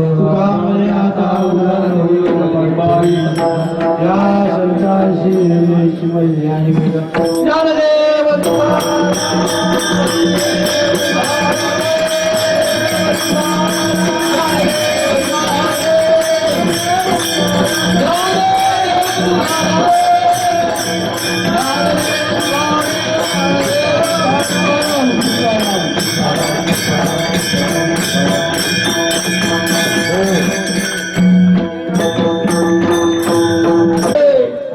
तुकामने आता उदारी या संतांशी शिवज्ञानी ज्ञानदेव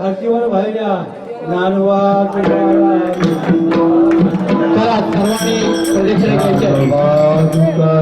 आरतीवर भाईल्या ज्ञानवा चला सर्वांनी प्रदक्षिणा घ्यायची आहे.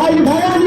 आई भवानी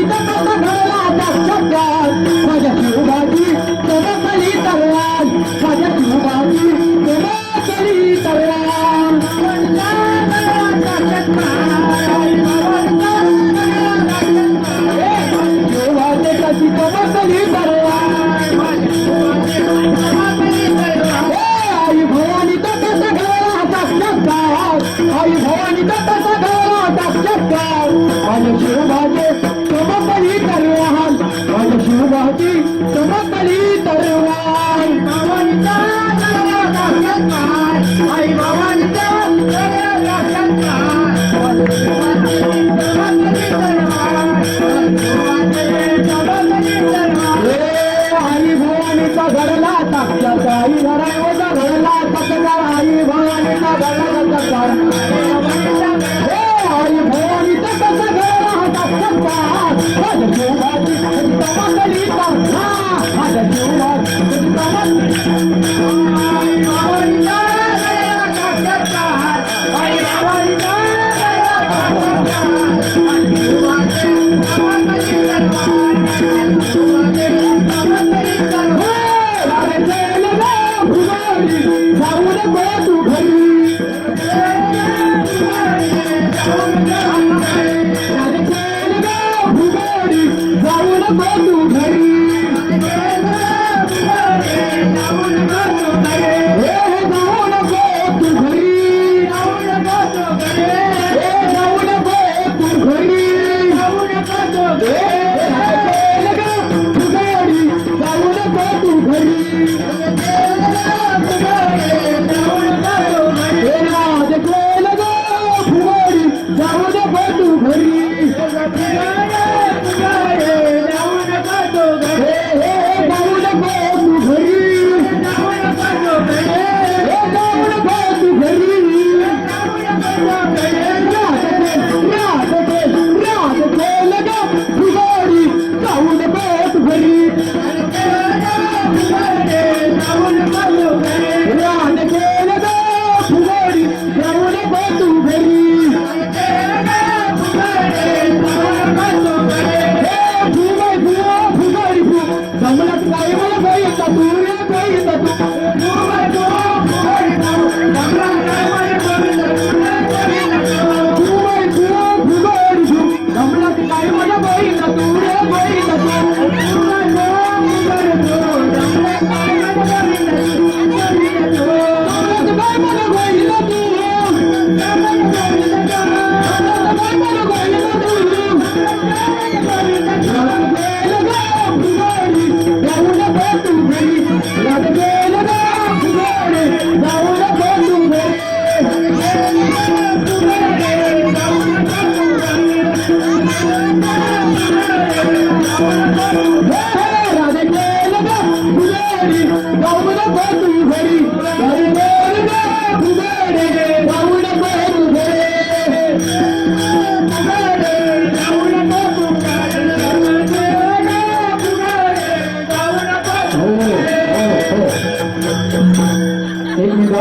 एक मिनिट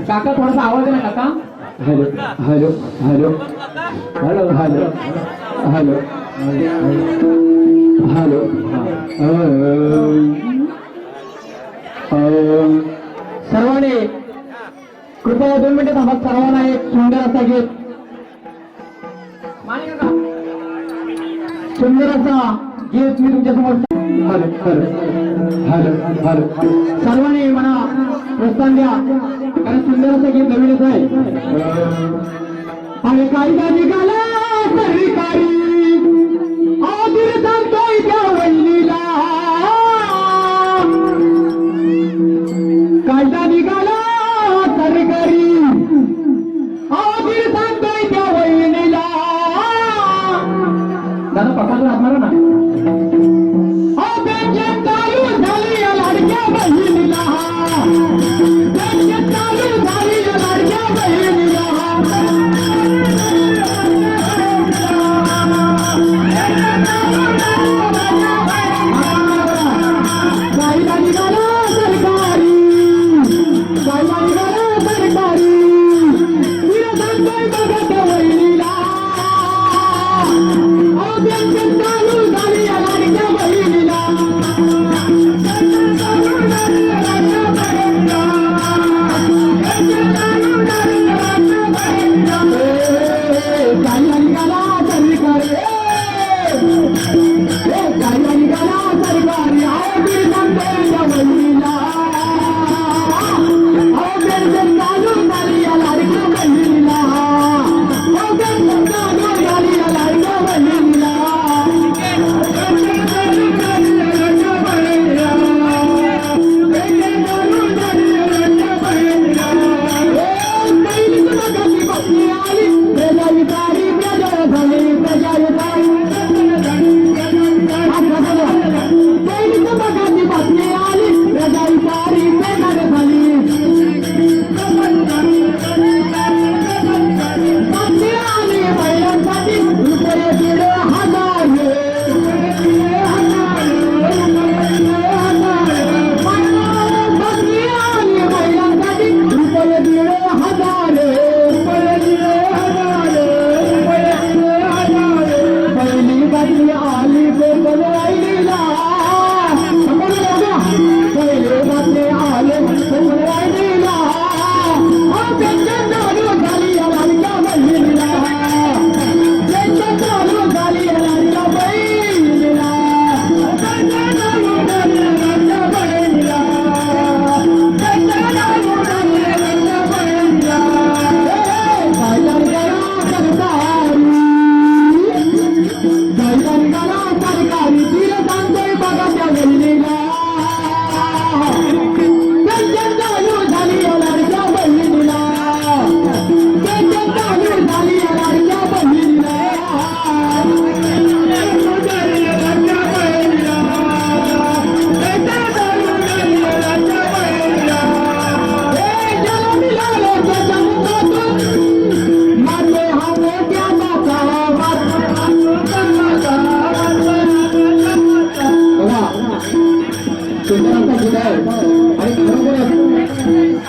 काका थोडासा आवाज आहे ना काका hello hello hello hello hello hello hello सर्वांनी कृपया 2 मिनिटं थांबा सर्वांना एक सुंदर असा गीत सुंदर असा गीत मी तुमच्या समोर हॅलो हॅलो हॅलो हॅलो सर्वांनी मला प्रोत्साहन द्या कारण सुंदर असं गीत नवीनच आहे आणि कायदा निघाला सरकारी आदिर सांगतोय त्या वहिनीला कायदा निघाला सरकारी आदिर सांगतोय त्या वहिनीला दादा पकडून हात मारा ना चालू झाली या लाडक्या बहिणीला चालू झाली या लाडक्या बहिणीला कायदा निघाला सरकारी कायदा निघाला सरकारी सांगतोय बघा त्या वहिनीला चालू झाली या लाडक्या बहिणीला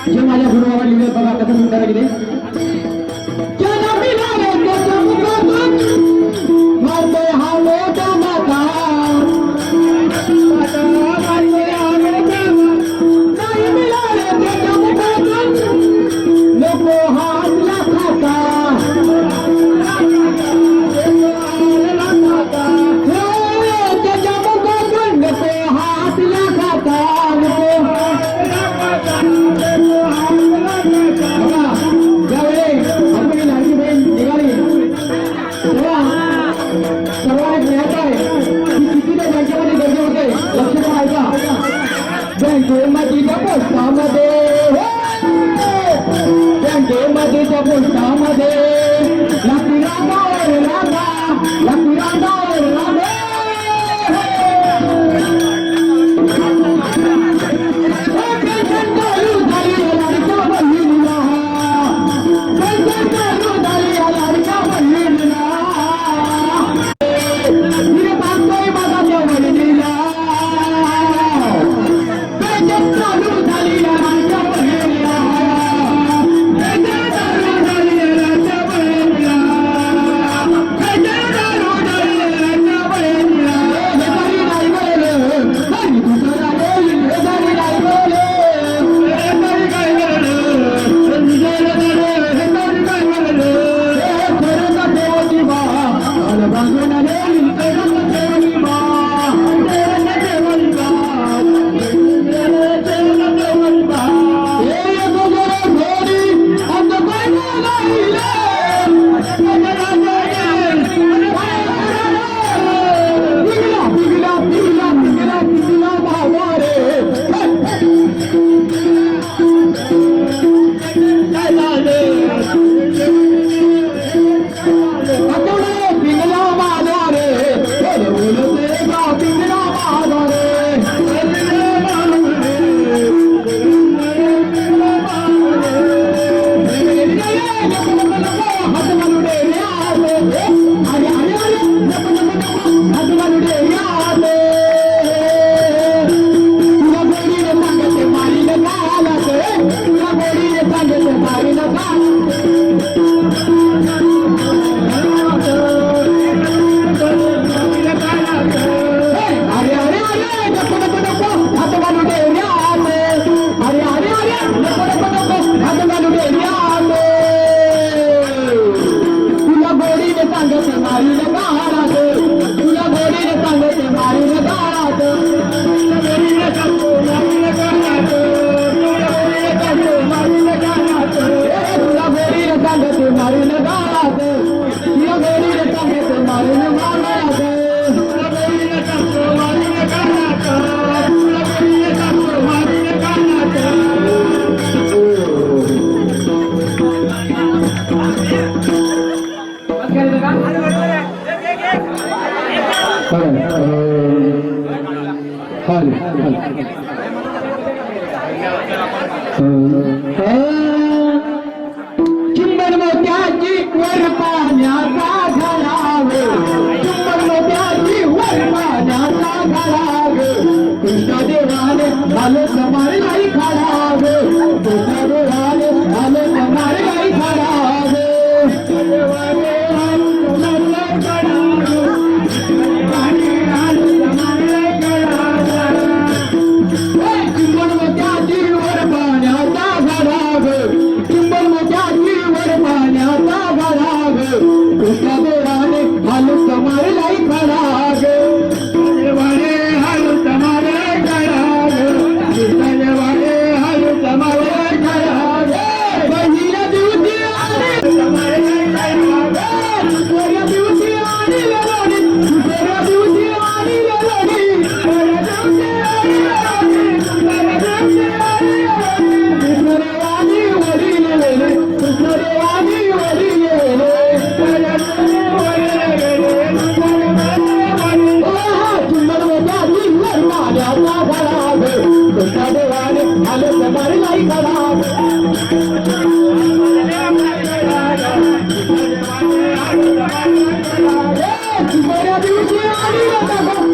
जे माझ्या गुरुबाबा लिहिले बघा कसं सुंदर गेले बँकेमधीच्या पोस्टामध्ये लाकडी रांगावर चिंबन मोत्याची वर पाण्याचा घराव, चिंबन मोत्याची वर पाण्याचा घराव, कृष्णदेवाने झाले समार नाही खराव, कृष्णदेवाने झाले समार नाही खराव, देवाने चिंबन मोत्याची वर पाण्याचा घराव, चिंबन मोत्याची वर पाण्याचा घराव, कृष्णदेवाने हालू समार नाही खराव, देवाने हालू समार खराव, कृष्णदेवाने हालू समार खराव, पहिल्या दिवशी आले समार खराव, दुसऱ्या दिवशी आली लोणी, दुसऱ्या दिवशी आली लोणी, तिसऱ्या दिवशी आली लोणी, कृष्णदेवानी वरी गेले, कृष्णदेवानी वरी गेले, चिंबन मोत्याची वर पाण्याचा घराव, कृष्णदेवाने आले समार नाही खराव, तिसऱ्या दिवशी आली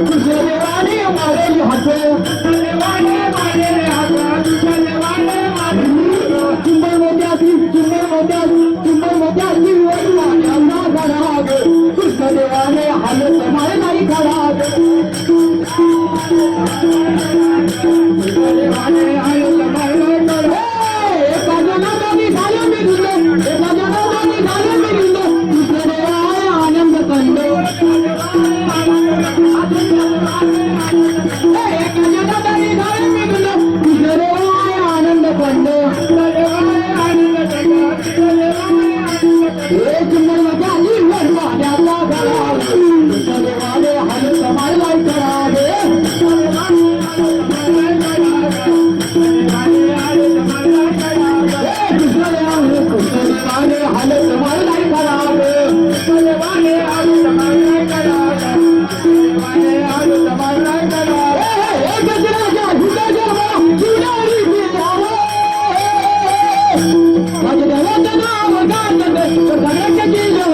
कृष्णदेवाने मारेली हात, चिंबन मोत्याची वर पाण्याचा घराव, कृष्णदेवाने हाल समार नाही खराव, कृष्णदेवाने हाल समार नाही खराव, एका जनाने झालं मिळलं, एका जनाने झालं मिळलं, कृष्णदेवाने आनंद कंद, एका जनाने झालं मिळलं, कृष्णदेवाने आनंद कंद, चिंबन मोत्याची वर पाण्याचा घराव, कृष्णदेवाने हाल समार नाही खराव, कृष्णदेवाने हाल समार नाही खराव, कृष्णदेवाने हाल समार नाही खराव, कृष्णदेवाने हाल समार नाही खराव, गजराच्या हिताच्या जिवणारी पिरावं, माझ्या देवाचं नाव गाजते, सगळ्याच्या किल्ले हो,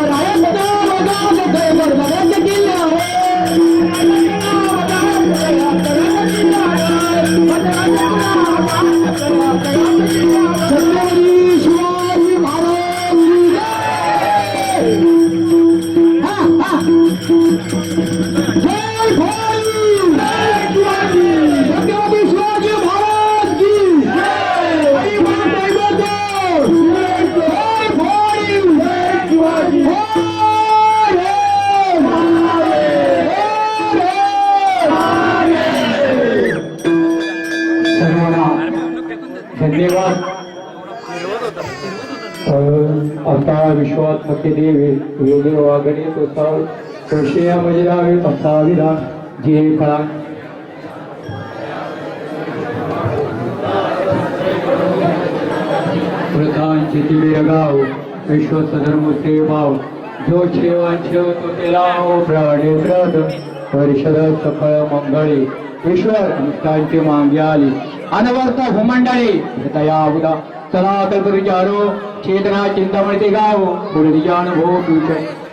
रायाचं नाव गाजते, सगळ्याच्या किल्ले हो, छत्रपती शिवाजी महाराज की जय. जय भवानी, जय शिवाजी, छत्रपती शिवाजी महाराज की जय. हरी माता बोलतो, जय भवानी, जय शिवाजी, हरे सर्वांना धन्यवाद. आता विश्वात्मके देवे वेगळे वागणे तो कृषया मजरावे असा विधान जे फळा प्रधानची तिळे गाव विश्व धर्म ते भाव जो छेवांछ तो तेला प्राणे प्रद परिषद सफळ मंगळे ईश्वर अनुष्ठांची मागे आली अनवर्त भूमंडळी तया उदा चला कल्पविचारो चेतना चिंतामणी गाव पुढे अनुभव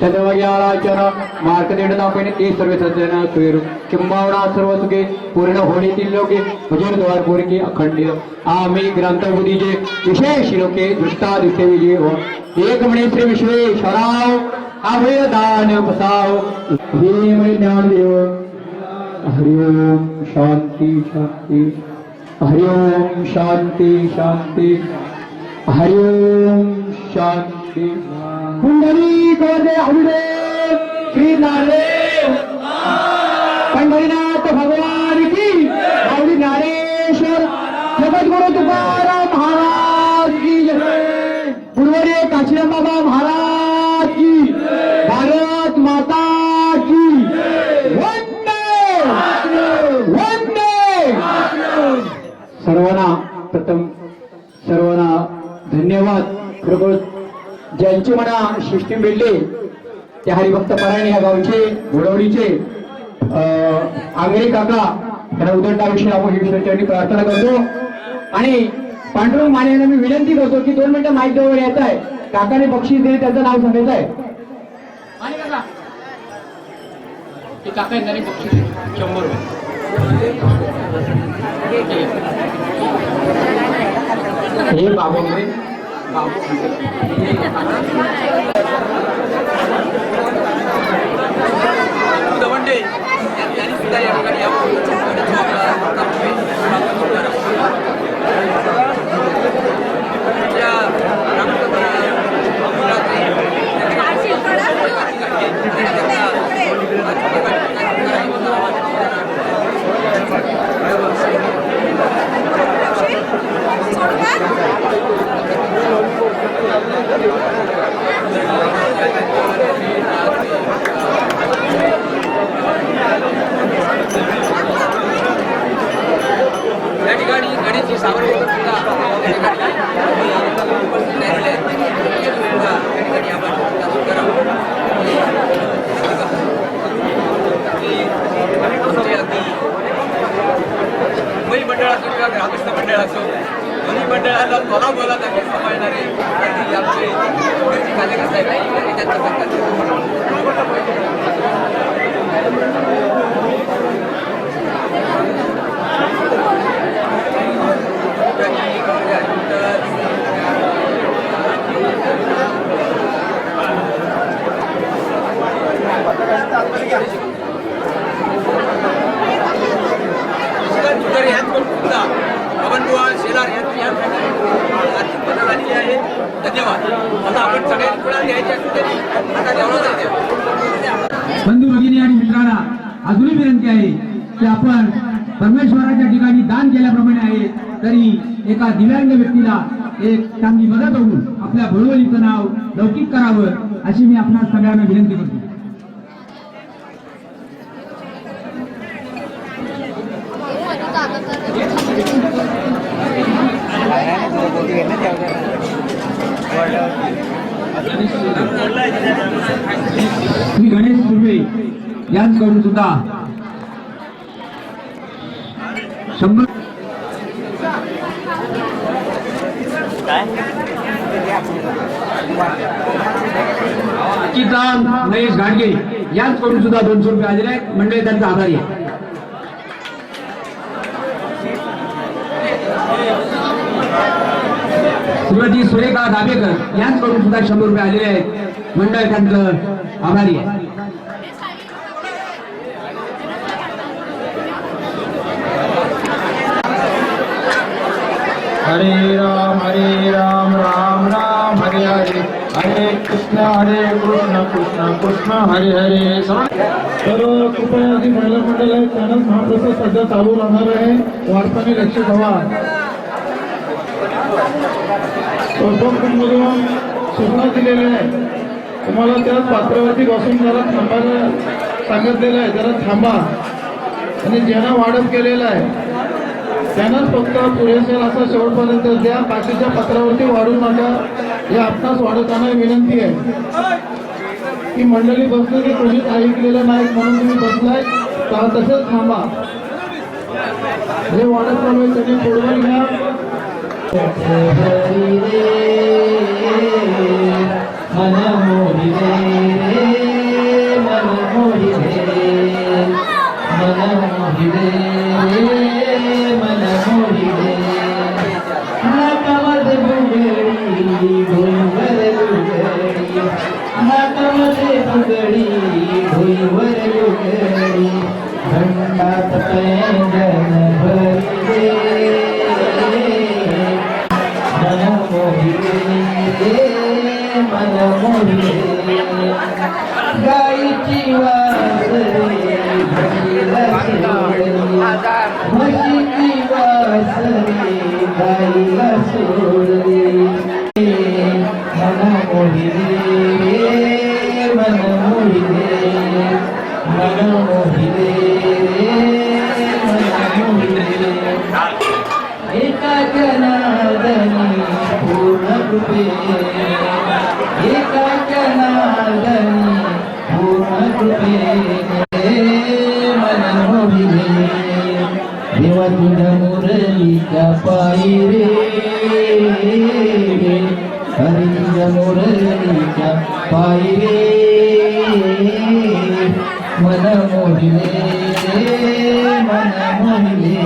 चंद्रवग्याराचर मार्कदेडतापणे ते सर्व सज्जन सुर किंबावडा सर्व सुखे पूर्ण होळीतील लोके भजन पूरकी अखंडित आम्ही ग्रंथबुद्धीचे विशेष लोके दृष्टा दिसे विजय हो एक म्हणे श्री विश्वेश्वराव अभय दान बसाव हे म्हणे ज्ञानदेव. हरि ओम शांती शांती, हरि ओम शांती शांती, हरि ओम शांती. कुंडली कोदे हरिदेव श्री नारायण पंढरीनाथ भगवान की गौरी नारेश्वर जगद्गुरु तुकाराम महाराज की जय. गुरुवर्य काशीराम बाबा महाराज की, भारत माता की वंदे वंदे. सर्वांना प्रथम सर्वांना धन्यवाद. खरोखर ज्यांच्या यांची म्हणा सिस्टीम भेटली त्या हरिभक्त परायण या गावचे घोडवडीचे आंगरी काका त्यांना उदंडाविषयी आपण ईश्वरचरणी प्रार्थना करतो आणि पांडुरंग माने यांना मी विनंती करतो की 2 मिनिटं माईक जवळ यायचं आहे. काकाने बक्षीस दिले त्याचं नाव सांगायचं आहे. काका यांना बक्षीस 100 रुपये. हे बाबू या ठिकाणी गणेशजी सावरकर सुद्धा मुंबई मंडळ असो किंवा ग्रामस्थ मंडळ असो दोन्ही मंडळाला बोला त्यांनी सांभाळणारे आमचे कार्यकर्ते आहेत त्यांचा बंधू भगिनी आणि मित्रांना अजूनही विनंती आहे की आपण परमेश्वराच्या ठिकाणी दान केल्याप्रमाणे आहे तरी एका दिव्यांग व्यक्तीला एक चांगली मदत होऊन आपल्या भोवलीचं नाव लौकिक करावं अशी मी आपल्या सगळ्यांना विनंती करतो. श्री गणेश सुर्वे यांच्याकडून सुद्धा 100 किसान महेश घाटगे यांच्याकडून सुद्धा 200 रुपये आलेले आहेत. मंडळी त्यांचा आभारी आहे. श्रीमती सुरेखा दाभेकर यांच्याकडून सुद्धा 100 रुपये आलेले आहेत. मंडळ त्यांचं आभारी आहे. हरे राम राम राम हरे हरे हरे कृष्ण कृष्ण कृष्ण हरे हरे. तर कृपया आधी महिला मंडळ आहे त्यांना महाप्रसाद सध्या चालू राहणार आहे. वारसाने लक्ष ठेवा. मधून सूचना दिलेल्या आहे तुम्हाला त्याच पात्रावरती बसून जरा थांबायला सांगितलेलं आहे. जरा थांबा आणि ज्यांना वाढप केलेलं आहे त्यांनाच फक्त पुरेसेल असा शेवटपर्यंत द्या. बाकीच्या पत्रावरती वाढू नका. हे आपणास वाढवताना विनंती आहे की मंडळी बसले की कोणीच ऐकलेलं नाही म्हणून तुम्ही बसलाय तर तसंच थांबा. जे वाढत चालू आहे त्यांनी पुढवून घ्या. मन मोहि रे मन मोहि रे मन मोहि रे मन मोहि रे. हातामध्ये बुगडी भुईवर लुगडी हातामध्ये बुगडी भुईवर लुगडी खंडात पैंजण भरी रे मन मोहि रे मन मोहि रे. गाईची वासरे म्हशीला सोडली म्हशीची वासरे गाईला सोडली. मन मोहि रे मन मोहि रे मन मोहि रे मन मोहि रे. एका जनार्दनी पूर्ण रूपे एका मन मोहिले देवा तुझ्या मुरलीच्या पायी रे हरी तुझ्या मुरलीच्या पायी रे मन मोहिले मन मोहिले